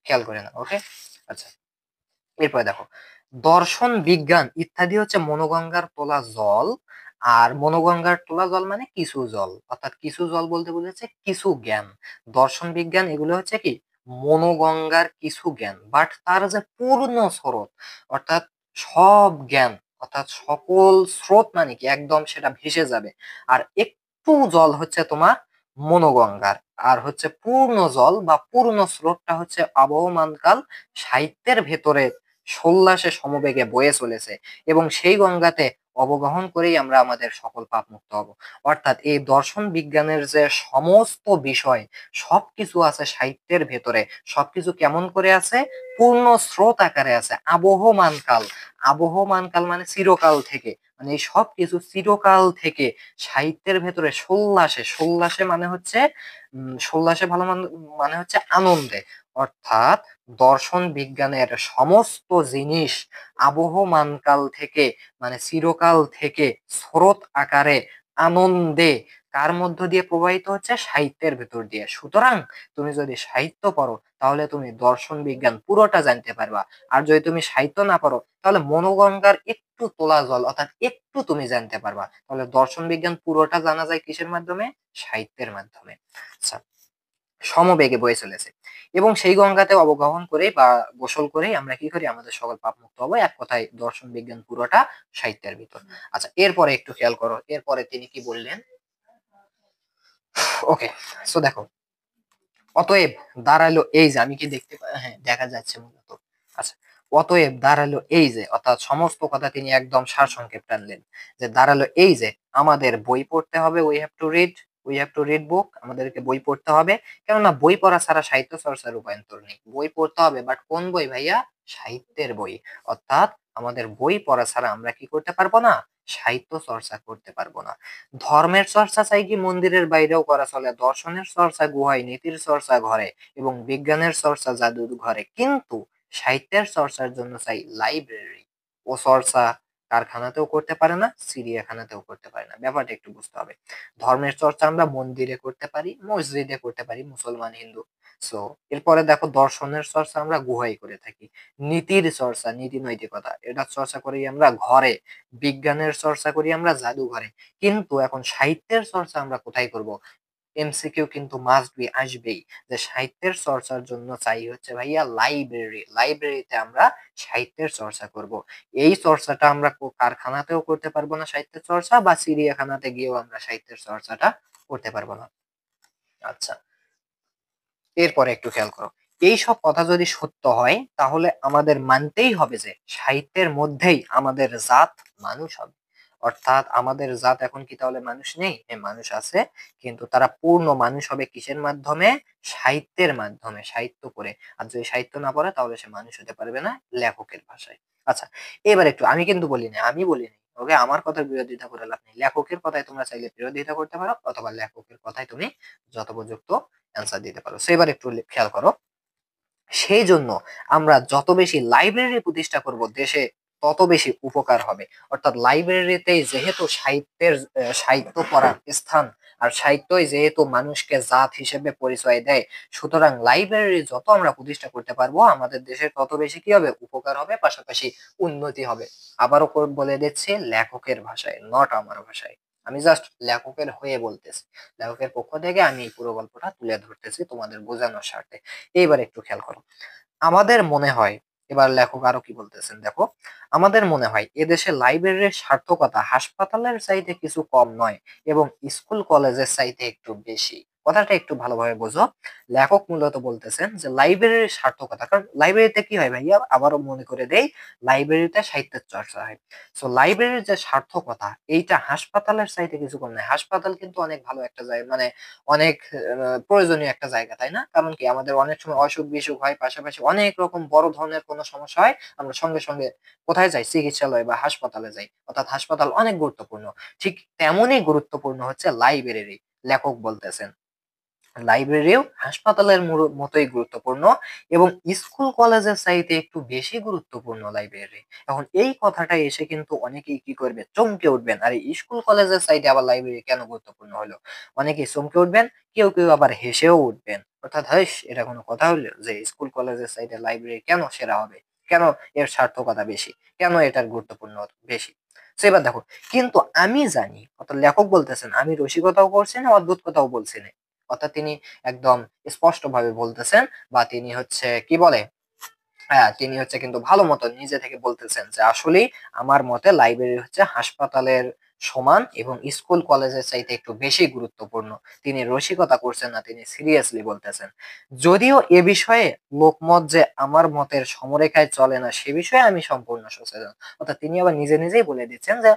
খেয়াল করে না। ওকে, আচ্ছা। এরপরে দেখো, দর্শন বিজ্ঞান ইত্যাদি হচ্ছে মনোগঙ্গার তোলা জল। আর মনোগঙ্গার তোলা জল মানে কিছু জল, অর্থাৎ কিছু জল বলতে বোঝাচ্ছে কিছু জ্ঞান। দর্শন বিজ্ঞান এগুলো হচ্ছে কি মনোগঙ্গার কিছু জ্ঞান, বাট তার যে পূর্ণ স্রোত, অর্থাৎ সব জ্ঞান, অর্থাৎ সকল স্রোত মানে কি একদম সেটা ভেসে যাবে। আর একটু জল হচ্ছে তোমার মনোগঙ্গার, আর হচ্ছে পূর্ণ জল বা পূর্ণ স্রোতটা হচ্ছে আবহমানকাল সাহিত্যের ভেতরে সল্লাসে সমবেগে বয়ে চলেছে, এবং সেই গঙ্গাতে অবগাহন করেই আমরা আমাদের সকল পাপ মুক্ত হব। অর্থাৎ এই দর্শন বিজ্ঞানের যে সমস্ত বিষয় সবকিছু আছে সাহিত্যের ভেতরে। সবকিছু কেমন করে আছে? পূর্ণ স্রোত আকারে আছে, আবহমান কাল। আবহমান কাল মানে চিরকাল থেকে, মানে এই সবকিছু চিরকাল থেকে সাহিত্যের ভেতরে সল্লাসে, সল্লাসে মানে হচ্ছে সল্লাসে ভালো মানে হচ্ছে আনন্দে। অর্থাৎ দর্শন বিজ্ঞানের সমস্ত জিনিস আবহমানকাল থেকে, মানে চিরকাল থেকে স্রোত আকারে আনন্দে কার মধ্য দিয়ে প্রবাহিত হচ্ছে? সাহিত্যের ভেতর দিয়ে। সুতরাং তুমি যদি সাহিত্য পড়ো তাহলে তুমি দর্শন বিজ্ঞান পুরোটা জানতে পারবা। আর যদি তুমি সাহিত্য না পড়ো তাহলে মনোগঙ্গার একটু তোলা জল, অর্থাৎ একটু তুমি জানতে পারবা। তাহলে দর্শন বিজ্ঞান পুরোটা জানা যায় কিসের মাধ্যমে? সাহিত্যের মাধ্যমে। আচ্ছা, সমবেগে বয়ে চলেছে, এবং সেই গঙ্গাতে অবগাহন করে বা গোসল করেই আমরা কি করি? আমাদের সকল পাপ মুক্ত হবো। এক কথায় দর্শন বিজ্ঞান পুরোটা সাহিত্যের ভিতর। আচ্ছা, এরপরে একটু খেয়াল করো, এরপরে তিনি কি বললেন। ওকে, সো দেখো, অতএব দাঁড়ালো এই যে, আমি কি দেখতে পাই? হ্যাঁ, দেখা যাচ্ছে মূলত। আচ্ছা, অতএব দাঁড়ালো এই যে, অর্থাৎ সমস্ত কথা তিনি একদম সারসংক্ষেপ টানলেন, যে দাঁড়ালো এই যে আমাদের বই পড়তে হবে। We have to read, we have to read বুক। আমাদেরকে বই পড়তে হবে, কেননা বই পড়া ছাড়া সাহিত্য চর্চার রূপান্তর নেই। বই পড়তে হবে, বাট কোন বই ভাইয়া? সাহিত্যের বই। অর্থাৎ আমাদের বই পড়া ছাড়া আমরা কি করতে পারবো না? সাহিত্য চর্চা করতে পারবো না। ধর্মের চর্চা চাই কি মন্দিরের বাইরেও করা চলে, দর্শনের চর্চা গুহায়, নীতির চর্চা ঘরে, এবং বিজ্ঞানের চর্চা জাদুর ঘরে। কিন্তু সাহিত্যের চর্চার জন্য চাই লাইব্রেরি। ও চর্চা কারখানাতেও করতে পারে না, চিড়িয়াখানাতেও করতে পারে না। ব্যাপারটা একটু বুঝতে হবে। ধর্মের চর্চা আমরা মন্দিরে করতে পারি, মসজিদে করতে পারি, মুসলমান হিন্দু। সো এরপরে দেখো, দর্শনের চর্চা আমরা গুহায় করে থাকি। নীতির চর্চা, নীতি নৈতিকতা, এটা চর্চা করি আমরা ঘরে। বিজ্ঞানের চর্চা করি আমরা জাদুঘরে। কিন্তু এখন সাহিত্যের চর্চা আমরা কোথায় করব? এমসিকিউ কিন্তু মাস্ট বি আসবেই, যে সাহিত্যের চর্চার জন্য চাই হচ্ছে ভাইয়া লাইব্রেরি। লাইব্রেরিতে আমরা সাহিত্যের চর্চা করব। এই চর্চাটা আমরা কারখানাতেও করতে পারবো না সাহিত্যের চর্চা, বা চিড়িয়াখানাতে গিয়েও আমরা সাহিত্যের চর্চাটা করতে পারবো না। আচ্ছা, এরপরে একটু খেয়াল করো, এই সব কথা যদি সত্য হয় তাহলে আমাদের মানতেই হবে যে সাহিত্যের মধ্যেই আমাদের জাত মানুষ হবে। অর্থাৎ আমাদের জাত এখন কি তাহলে মানুষ নেই? হ্যাঁ, মানুষ আছে, কিন্তু তারা পূর্ণ মানুষ হবে কিসের মাধ্যমে? সাহিত্যের মাধ্যমে, সাহিত্য পড়ে। আর যদি সাহিত্য না পড়ে তাহলে সে মানুষ হতে পারবে না লেখকের ভাষায়। আচ্ছা, এবার একটু, আমি কিন্তু বলিনি, আমি বলিনি, ওকে, আমার কথার বিরোধিতা করে লাভ নেই। লেখকের কথায় তোমরা চাইলে বিরোধিতা করতে পারো, অথবা লেখকের কথায় তুমি যথোপযুক্ত অ্যান্সার দিতে পারো। সো এবার একটু খেয়াল করো, সেই জন্য আমরা যত বেশি লাইব্রেরি প্রতিষ্ঠা করব দেশে তত বেশি উপকার হবে। অর্থাৎ লাইব্রেরিতে যেহেতু সাহিত্যের সাহিত্য পড়ার স্থান, আর সাহিত্যই যেহেতু মানুষকে জাত হিসেবে পরিচয় দেয়, সুতরাং লাইব্রেরি যত আমরা প্রতিষ্ঠা করতে পারবো আমাদের দেশের তত বেশি কি হবে? উপকার হবে, পাশাপাশি উন্নতি হবে। আবারও বলে দিচ্ছি, লেখকের ভাষায়, নট আমার ভাষায়। আমি জাস্ট লেখকের হয়ে বলতেছি, লেখকের পক্ষ থেকে আমি এই পুরো গল্পটা তুলে ধরতেছি তোমাদের বোঝানোর স্বার্থে। এইবার একটু খেয়াল করো, আমাদের মনে হয়, এবার লেখক আরো কি বলতেছেন দেখো, আমাদের মনে হয় এদেশে লাইব্রেরির সার্থকতা হাসপাতালের চাইতে কিছু কম নয়, এবং স্কুল কলেজের চাইতে একটু বেশি। কথাটা একটু ভালোভাবে বোঝো। লেখক মূলত বলতেছেন যে লাইব্রেরির সার্থকতা, কারণ লাইব্রেরিতে কি হয় ভাইয়া, আবারও মনে করে দেই, লাইব্রেরিতে সাহিত্যের চর্চা হয়। সো লাইব্রেরির যে সার্থকতা, এইটা হাসপাতালের চাইতে কিছু কম নয়। হাসপাতাল কিন্তু অনেক ভালো একটা জায়গা, মানে অনেক প্রয়োজনীয় একটা জায়গা, তাই না? কারণ কি, আমাদের অনেক সময় অসুখ বিসুখ হয়, পাশাপাশি অনেক রকম বড় ধরনের কোনো সমস্যা হয়, আমরা সঙ্গে সঙ্গে কোথায় যাই? চিকিৎসালয় বা হাসপাতালে যাই। অর্থাৎ হাসপাতাল অনেক গুরুত্বপূর্ণ। ঠিক তেমনই গুরুত্বপূর্ণ হচ্ছে লাইব্রেরি। লেখক বলতেছেন লাইব্রেরিও হাসপাতালের মতোই গুরুত্বপূর্ণ, এবং স্কুল কলেজের চাইতে একটু বেশি গুরুত্বপূর্ণ লাইব্রেরি। এখন এই কথাটা এসে কিন্তু অনেকেই কি করবে, চমকে উঠবেন, আরে স্কুল কলেজের চাইতে আবার লাইব্রেরি কেন গুরুত্বপূর্ণ হলো? অনেকেই চমকে উঠবেন, কেউ কেউ আবার হেসেও উঠবেন, অর্থাৎ হাইস, এটা কোনো কথা হলো যে স্কুল কলেজের চাইতে লাইব্রেরি কেন সেরা হবে, কেন এর সার্থকতা বেশি, কেন এটার গুরুত্বপূর্ণ বেশি? তো এবার দেখো, কিন্তু আমি জানি, অর্থাৎ লেখক বলতেছেন, আমি রসিকতাও করছি না, অদ্ভুত কথাও বলছি না। অর্থাৎ তিনি একদম স্পষ্টভাবে বলতেছেন, বা তিনি হচ্ছে কি বলে, হ্যাঁ, তিনি হচ্ছে কিন্তু ভালো মতো নিজে থেকে বলতেছেন যে আসলেই আমার মতে লাইব্রেরি হচ্ছে হাসপাতালের সমান, এবং স্কুল কলেজের চাইতে একটু বেশি গুরুত্বপূর্ণ। তিনি রসিকতা করছেন না, তিনি সিরিয়াসলি বলতেছেন। যদিও এ বিষয়ে লোকমত যে আমার মতের সমরেখায় চলে না, সে বিষয়ে আমি সম্পূর্ণ সচেতন। অর্থাৎ তিনি আবার নিজে নিজেই বলে দিচ্ছেন যে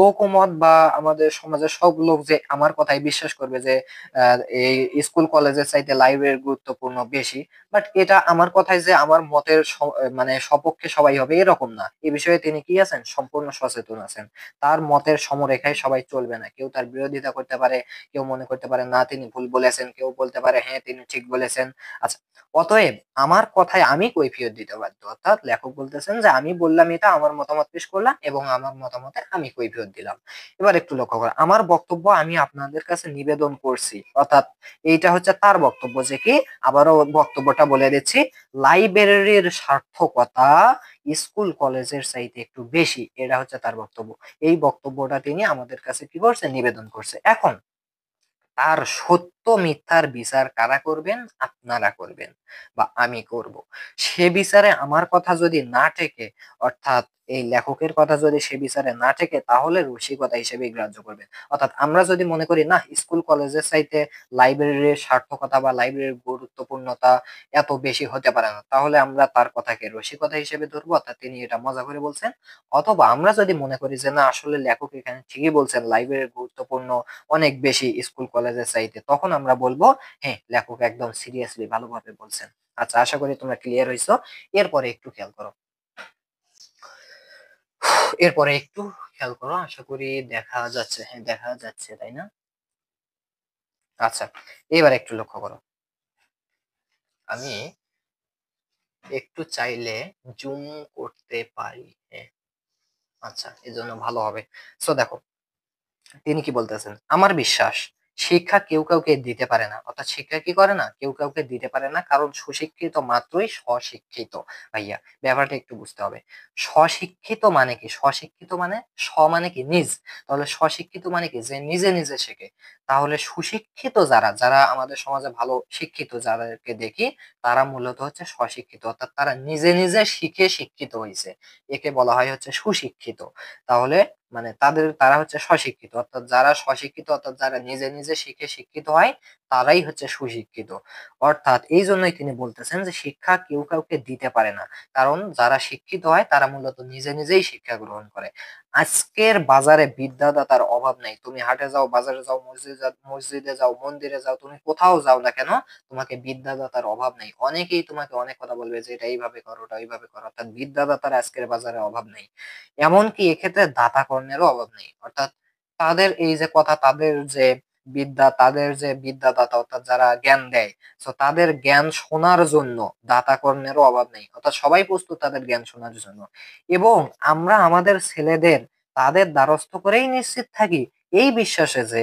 লোকমত বা আমাদের সমাজের সব লোক যে আমার কথাই বিশ্বাস করবে যে এই স্কুল কলেজের চাইতে লাইব্রেরির গুরুত্বপূর্ণ বেশি, বাট এটা আমার কথায় যে আমার মতের মানে সপক্ষে সবাই হবে এরকম না। এ বিষয়ে তিনি কি আছেন, সম্পূর্ণ সচেতন আছেন। তার মতের সমরেখায় সবাই চলবে না, কেউ তার বিরোধিতা করতে পারে, কেউ মনে করতে পারে না তিনি ভুল বলেছেন, কেউ বলতে পারে হ্যাঁ তিনি ঠিক বলেছেন। আচ্ছা, অতএব আমার কথায় আমি কৈফিয়ত দিতে বাধ্য। অর্থাৎ লেখক বলতেছেন যে আমি বললাম এটা, আমার মতামত পেশ করলাম, এবং আমার মতামতে আমি কৈফিয়ত দিলাম। এবার একটু লক্ষ্য করো, আমার বক্তব্য আমি আপনাদের কাছে নিবেদন করছি, অর্থাৎ এইটা হচ্ছে তার বক্তব্য, যে কি, আবারও বক্তব্যটা বলে দিচ্ছি, লাইব্রেরির সার্থকতা স্কুল কলেজের চাইতে একটু বেশি, এটা হচ্ছে তার বক্তব্য। এই বক্তব্যটা তিনি আমাদের কাছে কি করছে, নিবেদন করছে। এখন তার সত্য মিথ্যার বিচার কারা করবেন? আপনারা করবেন, বা আমি করব। সে বিচারে আমার কথা যদি না ঠেকে, অর্থাৎ এই লেখকের কথা যদি সে বিচারে না ঠেকে, তাহলে রসিকতা হিসেবে গ্রাহ্য করবেন। অর্থাৎ আমরা যদি মনে করি না স্কুল কলেজের চাইতে লাইব্রেরির সার্থকতা বা লাইব্রেরির গুরুত্বপূর্ণতা এত বেশি হতে পারে না, তাহলে আমরা তার কথাকে রসিকতা হিসেবে ধরবো, অর্থাৎ তিনি এটা মজা করে বলছেন। অথবা আমরা যদি মনে করি যে না, আসলে লেখক এখানে ঠিকই বলছেন, লাইব্রেরির গুরুত্বপূর্ণ অনেক বেশি স্কুল কলেজের চাইতে, তখন আমরা বলবো হ্যাঁ, লেখক একদম সিরিয়াসলি ভালোভাবে বলছেন। আচ্ছা, আশা করি তোমরা ক্লিয়ার হইছো। এরপরে একটু খেয়াল করো, এরপরে একটু খেয়াল করো, আশা করি দেখা যাচ্ছে, হ্যাঁ দেখা যাচ্ছে, তাই না? আচ্ছা, এবার একটু লক্ষ্য করো, আমি একটু চাইলে জুম করতে পারি, হ্যাঁ। আচ্ছা, এজন্য ভালো হবে। সো দেখো, তিনি কি বলতেছেন, আমার বিশ্বাস শিক্ষা কেউ কাউকে দিতে পারে না, অর্থাৎ শিক্ষা কি করে না, কেউ কাউকে দিতে পারে না, কারণ সুশিক্ষিত মাত্রই স্বশিক্ষিত। ভাইয়া, ব্যাপারটা একটু বুঝতে হবে। স্বশিক্ষিত মানে কি? স্বশিক্ষিত মানে স্ব মানে কি নিজ, তাহলে স্বশিক্ষিত মানে কি, যে নিজে নিজে শেখে। তাহলে সুশিক্ষিত যারা, যারা আমাদের সমাজে ভালো শিক্ষিত যাদেরকে দেখি, তারা মূলত হচ্ছে স্বশিক্ষিত, অর্থাৎ তারা নিজে নিজে শিখে শিক্ষিত হয়েছে, একে বলা হয় হচ্ছে সুশিক্ষিত। তাহলে মানে তারা হচ্ছে স্বশিক্ষিত, অর্থাৎ যারা স্বশিক্ষিত, অর্থাৎ যারা নিজে নিজে শিখে শিক্ষিত হয়, তারাই হচ্ছে সুশিক্ষিত। অর্থাৎ এই জন্যই তিনি বলতেছেন যে শিক্ষা কেউ কাউকে দিতে পারে না, কারণ যারা শিক্ষিত হয় তারা মূলত নিজে নিজেই শিক্ষা গ্রহণ করে। আজকের বাজারে বিদ্যাদাতার অভাব নাই। তুমি হাটে যাও, বাজারে যাও, মসজিদে যাও, মন্দিরে যাও, তুমি কোথাও যাও না কেন, তোমাকে বিদ্যাদাতার অভাব নেই। অনেকেই তোমাকে অনেক কথা বলবে যে এটা এইভাবে করো, ওটা এইভাবে করো, অর্থাৎ বিদ্যাদাতার আজকের বাজারে অভাব নেই। এমনকি এক্ষেত্রে দাতা কর্ণেরও অভাব নেই, অর্থাৎ তাদের এই যে কথা, তাদের যে বিদ্যা, তাদের যে বিদ্যাদাতা, অর্থাৎ যারা জ্ঞান দেয়, তো তাদের জ্ঞান শোনার জন্য দাতা কর্ণেরও অভাব নেই, অর্থাৎ সবাই প্রস্তুত তাদের জ্ঞান শোনার জন্য। এবং আমরা আমাদের ছেলেদের তাদের দ্বারস্থ করেই নিশ্চিত থাকি, এই বিশ্বাসে যে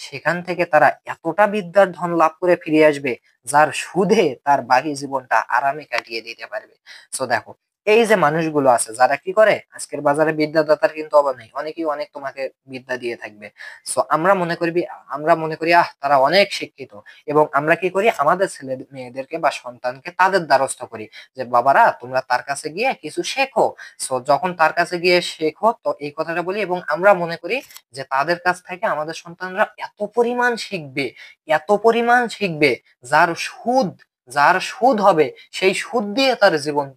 সেখান থেকে তারা এতটা বিদ্যার ধন লাভ করে ফিরে আসবে, যার সুদে তার বাকি জীবনটা আরামে কাটিয়ে দিতে পারবে। সো দেখো, এই যে মানুষগুলো আছে যারা কি করে, আজকের বাজারে বিদ্যাদাতার কিন্তু অভাব নেই, অনেকেই অনেক তোমাকে বিদ্যা দিয়ে থাকবে। সো আমরা মনে করি তারা অনেক শিক্ষিত, এবং আমরা কি করি, আমাদের ছেলে মেয়েদেরকে বা সন্তানকে তাদের দ্বারস্থ করি যে বাবারা তোমরা তার কাছে গিয়ে কিছু শেখো। সো যখন তার কাছে গিয়ে শেখো, তো এই কথাটা বলি, এবং আমরা মনে করি যে তাদের কাছ থেকে আমাদের সন্তানরা এত পরিমাণ শিখবে, এত পরিমাণ শিখবে, যার সুদ যার সুদ হবে, সেই সুদ দিয়ে তার জীবন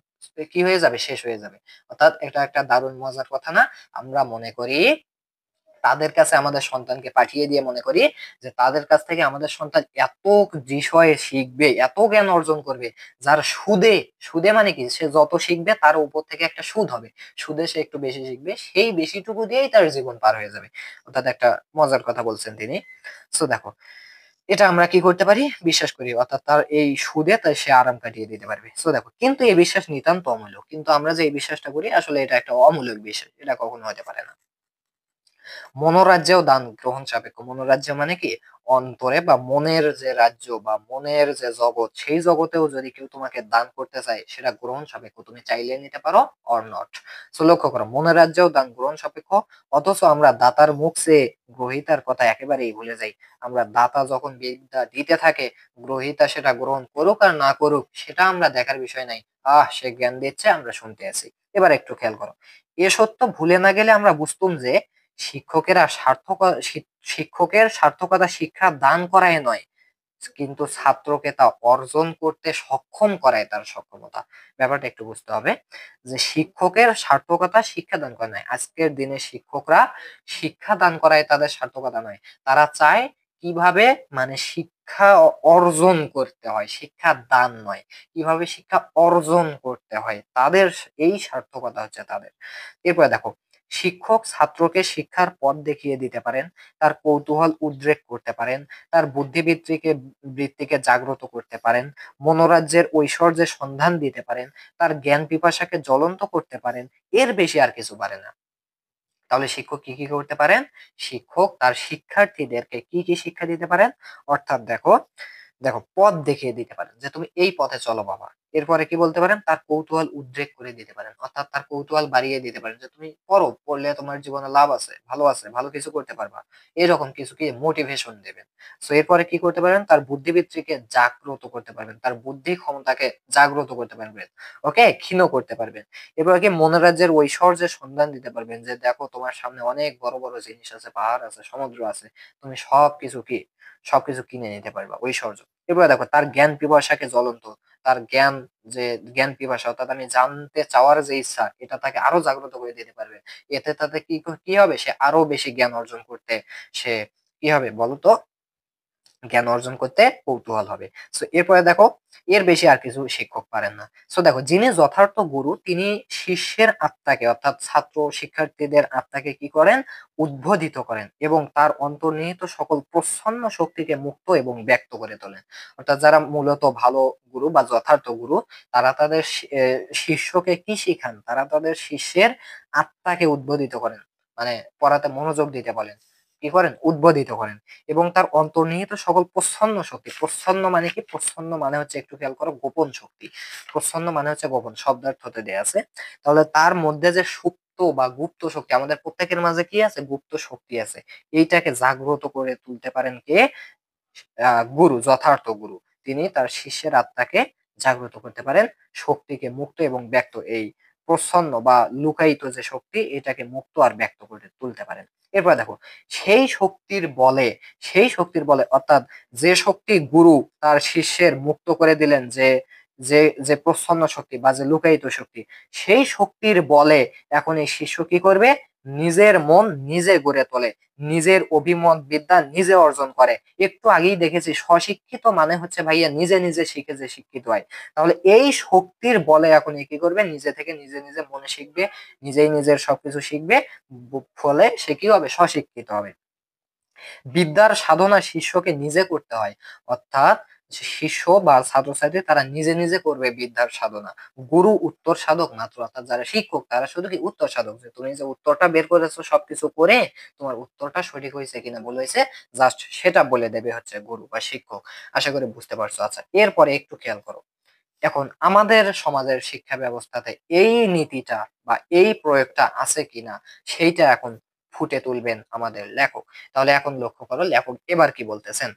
কি হয়ে যাবে, শেষ হয়ে যাবে। অর্থাৎ এটা একটা দারুণ মজার কথা না? আমরা মনে করি তাদের কাছে আমাদের সন্তানকে পাঠিয়ে দিয়ে মনে করি যে তাদের কাছ থেকে আমাদের সন্তান এত বিষয়ে শিখবে, এত জ্ঞান অর্জন করবে, যার সুদে, সুদে মানে কি, সে যত শিখবে তার উপর থেকে একটা সুদ হবে, সুদে সে একটু বেশি শিখবে, সেই বেশিটুকু দিয়েই তার জীবন পার হয়ে যাবে। অর্থাৎ একটা মজার কথা বলছেন তিনি। সো দেখো, এটা আমরা কি করতে পারি, বিশ্বাস করি, অর্থাৎ তার এই সুদে তার সে আরাম কাটিয়ে দিতে পারবে। সো দেখো, কিন্তু এই বিশ্বাস নিতান্ত অমূলক, কিন্তু আমরা যে এই বিশ্বাসটা করি আসলে এটা একটা অমূলক বিশ্বাস, এটা কখনো হতে পারে না। মনোরাজ্যেও দান গ্রহণ সাপেক্ষ। মনোরাজ্য মানে কি, অন্তরে বা মনের যে রাজ্য বা মনের যে জগৎ, সেই জগতেও যদি কেউ তোমাকে দান করতে চায়, সেটা গ্রহণ সাপেক্ষ, তুমি চাইলে নিতে পারো অর নট। সো লক্ষ্য করো, মনের রাজ্যেও দান গ্রহণ সাপেক্ষ। অথচ আমরা দাতার মুখ চেয়ে গ্রহিতার কথা একেবারেই ভুলে যাই। আমরা দাতা যখন বিদ্যা দিতে থাকে, গ্রহিতা সেটা গ্রহণ করুক আর না করুক, সেটা আমরা দেখার বিষয় নাই। সে জ্ঞান দিচ্ছে, আমরা শুনতে আছি। এবার একটু খেয়াল করো, এ সত্য ভুলে না গেলে আমরা বুঝতুম যে শিক্ষকেরা শিক্ষকের সার্থকতা শিক্ষা দান করায় নয়, কিন্তু ছাত্রকে তা অর্জন করতে সক্ষম করায় তার সক্ষমতা। ব্যাপারটা একটু বুঝতে হবে যে শিক্ষকের সার্থকতা শিক্ষা দান করা নয়। আজকের দিনে শিক্ষকরা শিক্ষা দান করায় তাদের সার্থকতা নয়, তারা চায় কিভাবে, মানে শিক্ষা অর্জন করতে হয়, শিক্ষা দান নয়, কিভাবে শিক্ষা অর্জন করতে হয়, তাদের এই সার্থকতা হচ্ছে তাদের। এরপরে দেখো, শিক্ষক ছাত্রকে শিক্ষার পথ দেখিয়ে দিতে পারেন, তার কৌতূহল উদ্রেক করতে পারেন, তার বৃত্তিকে জাগ্রত করতে পারেন, মনোরাজ্যের ঐশ্বর্যের সন্ধান দিতে পারেন, তার জ্ঞান পিপাসাকে জ্বলন্ত করতে পারেন। এর বেশি আর কিছু পারে না। তাহলে শিক্ষক কি কি করতে পারেন? শিক্ষক তার শিক্ষার্থীদেরকে কি কি শিক্ষা দিতে পারেন? অর্থাৎ দেখো, পথ দেখিয়ে দিতে পারেন যে তুমি এই পথে চলো বাবা। এরপরে কি বলতে পারেন? তার কৌতূহল উদ্রেক করে দিতে পারেন, অর্থাৎ তার কৌতূহল বাড়িয়ে দিতে পারেন যে তুমি পড়ো, পড়লে তোমার জীবনে লাভ আছে, ভালো কিছু করতে পারবা, এরকম কিছু কি মোটিভেশন দেবেন। সো এরপরে কি করতে পারেন? তার বুদ্ধিবৃত্তিকে জাগ্রত করতে পারবেন, তার বুদ্ধি ক্ষমতাকে জাগ্রত করতে পারবেন, ওকে, ক্ষীণ করতে পারবেন। এরপরে কি মনোরাজ্যের ঐশ্বর্যের সন্ধান দিতে পারবেন, যে দেখো তোমার সামনে অনেক বড় বড় জিনিস আছে, পাহাড় আছে, সমুদ্র আছে, তুমি সবকিছু কিনে নিতে পারবা, ঐশ্বর্য। এবার দেখো, তার জ্ঞান পিপাসাকে জ্বলন্ত, তার যে জ্ঞান পিপাসা, অর্থাৎ আমি জানতে চাওয়ার যে ইচ্ছা, এটা তাকে আরো জাগ্রত করে দিতে পারবে। এতে তাতে কি হবে, সে আরো বেশি জ্ঞান অর্জন করতে, সে কি হবে বলতো, জ্ঞান অর্জন করতে কৌতূহল হবে। সো এরপরে দেখো, এর বেশি আর কিছু শিক্ষক পারেন না। সো দেখো, যিনি যথার্থ গুরু, তিনি শিষ্যের আত্মাকে, অর্থাৎ ছাত্র শিক্ষার্থীদের আত্মাকে কি করেন? উদ্বোধিত করেন, এবং তার অন্তর্নিহিত সকল প্রচ্ছন্ন শক্তিকে মুক্ত এবং ব্যক্ত করে তোলেন। অর্থাৎ যারা মূলত ভালো গুরু বা যথার্থ গুরু, তারা তাদের শিষ্যকে কি শিখান? তারা তাদের শিষ্যের আত্মাকে উদ্বোধিত করেন, মানে পড়াতে মনোযোগ দিতে বলেন, কি করেন? উদ্বোধিত করেন, এবং তার অন্তর্নিহিত সকল প্রচ্ছন্ন শক্তি। প্রচ্ছন্ন মানে কি? প্রচ্ছন্ন মানে হচ্ছে, একটু খেয়াল করো, গোপন শক্তি। প্রচ্ছন্ন মানে হচ্ছে গোপন, শব্দার্থতে দেয়া আছে। তাহলে তার মধ্যে যে সুপ্ত বা গুপ্ত শক্তি, আমাদের প্রত্যেকের মাঝে কি আছে? গুপ্ত শক্তি আছে। এইটাকে জাগ্রত করে তুলতে পারেন কে? গুরু, যথার্থ গুরু। তিনি তার শিষ্যের আত্মাকে জাগ্রত করতে পারেন, শক্তিকে মুক্ত এবং ব্যক্ত, এই প্রচ্ছন্ন বা লুকায়িত যে শক্তি, এটাকে মুক্ত আর ব্যক্ত করে তুলতে পারেন। এরপর দেখো, সেই শক্তির বলে অর্থাৎ যে শক্তি গুরু তার শিষ্যের মুক্ত করে দিলেন, যে যে যে প্রচ্ছন্ন শক্তি বা যে লুকায়িত শক্তি, সেই শক্তির বলে এখন এই শিষ্য কি করবে? নিজের মন নিজে গড়ে তোলে, নিজের অভিমত বিদ্যা নিজে অর্জন করে। একটু আগেই দেখেছি, স্বশিক্ষিত মানে হচ্ছে ভাইয়া নিজে নিজে শিখে যে শিক্ষিত হয়। তাহলে এই শক্তির বলে এখন এ কি করবে? নিজে থেকে নিজে নিজে মনে শিখবে, নিজেই নিজের সবকিছু শিখবে, ফলে সে কি হবে? স্বশিক্ষিত হবে। বিদ্যার সাধনা শিষ্যকে নিজে করতে হয়, অর্থাৎ শিষ্য বা ছাত্রছাত্রী তারা নিজে নিজে করবে বিদ্যার সাধনা। গুরু উত্তর সাধক মাত্র, অর্থাৎ যারা শিক্ষক তারা শুধু কি উত্তর সাধক, যে তুমি যে উত্তরটা বের করেছো সবকিছু করে, তোমার উত্তরটা সঠিক হয়েছে কিনা ভুল হয়েছে, জাস্ট সেটা বলে দেবে হচ্ছে গুরু বা শিক্ষক। আশা করি বুঝতে পারছো। আচ্ছা, এরপরে একটু খেয়াল করো, এখন আমাদের সমাজের শিক্ষা ব্যবস্থাতে এই নীতিটা বা এই প্রয়োগটা আছে কিনা সেইটা এখন ফুটে তুলবেন আমাদের লেখক। তাহলে এখন লক্ষ্য করো লেখক এবার কি বলতেছেন।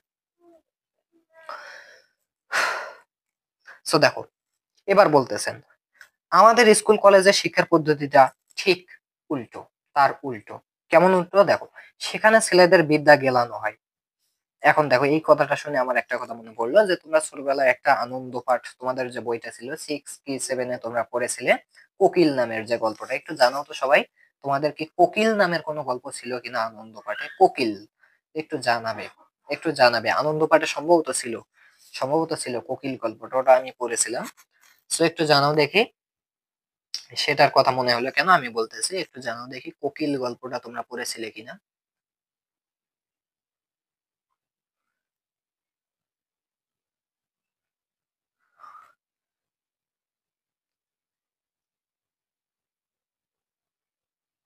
সো দেখো এবার বলতেছেন আমাদের স্কুল কলেজের শিক্ষার পদ্ধতিটা ঠিক উল্টো, তার উল্টো। কেমন উল্টো দেখো, সেখানে ছেলেদের বিদ্যা গেলানো হয়। এখন দেখো এই কথাটা শুনে আমার একটা কথা মনে পড়লো যে তোমরা ছোটবেলায় একটা আনন্দ পাঠ তোমাদের যে বইটা ছিল 6 কি 7 তোমরা পড়েছিলে, কোকিল নামের যে গল্পটা, একটু জানাও তো সবাই, তোমাদের কি কোকিল নামের কোনো গল্প ছিল কিনা আনন্দ পাঠে? কোকিল, একটু জানাবে, একটু জানাবে। আনন্দ পাঠে সম্ভবত ছিল, সম্ভবত ছিল কোকিল গল্পটা, ওটা আমি পড়েছিলাম। সো একটু জানাও দেখি, সেটার কথা মনে হলো কেন আমি বলতেছি, একটু জানাও দেখি কোকিল গল্পটা তোমরা পড়েছিলে কিনা।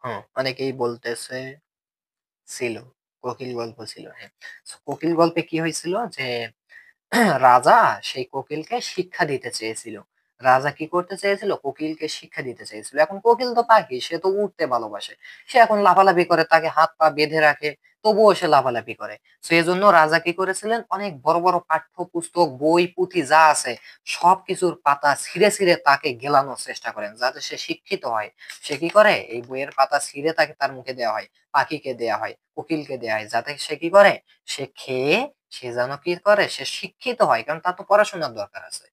হ্যাঁ অনেকেই বলতেছে ছিল, কোকিল গল্প ছিল, হ্যাঁ। So, কোকিল গল্পে কি হয়েছিল যে রাজা সেই কোকিলকে শিক্ষা দিতে চেয়েছিল। রাজা কি করতে চেয়েছিল, কোকিলকে শিক্ষা দিতে চেয়েছিল। এখন কোকিল তো পাখি, সে তো উড়তে ভালোবাসে, সে এখন লাফালাফি করে, তাকে হাত পা বেঁধে রাখে, তবুও সে লাফালাফি করে। তো এই জন্য রাজা কি করেছিলেন, অনেক বড় বড় পাঠ্য পুস্তক বই পুঁথি যা আছে সবকিছুর পাতা ছিঁড়ে ছিঁড়ে তাকে গেলানোর চেষ্টা করেন যাতে সে শিক্ষিত হয়। সে কি করে, এই বইয়ের পাতা ছিঁড়ে তাকে তার মুখে দেওয়া হয়, পাখিকে দেয়া হয়, কোকিলকে দেয়া হয়, যাতে সে কি করে, সে খেয়ে সে যেন কি করে, সে শিক্ষিত হয়, কারণ তার তো পড়াশোনার দরকার আছে।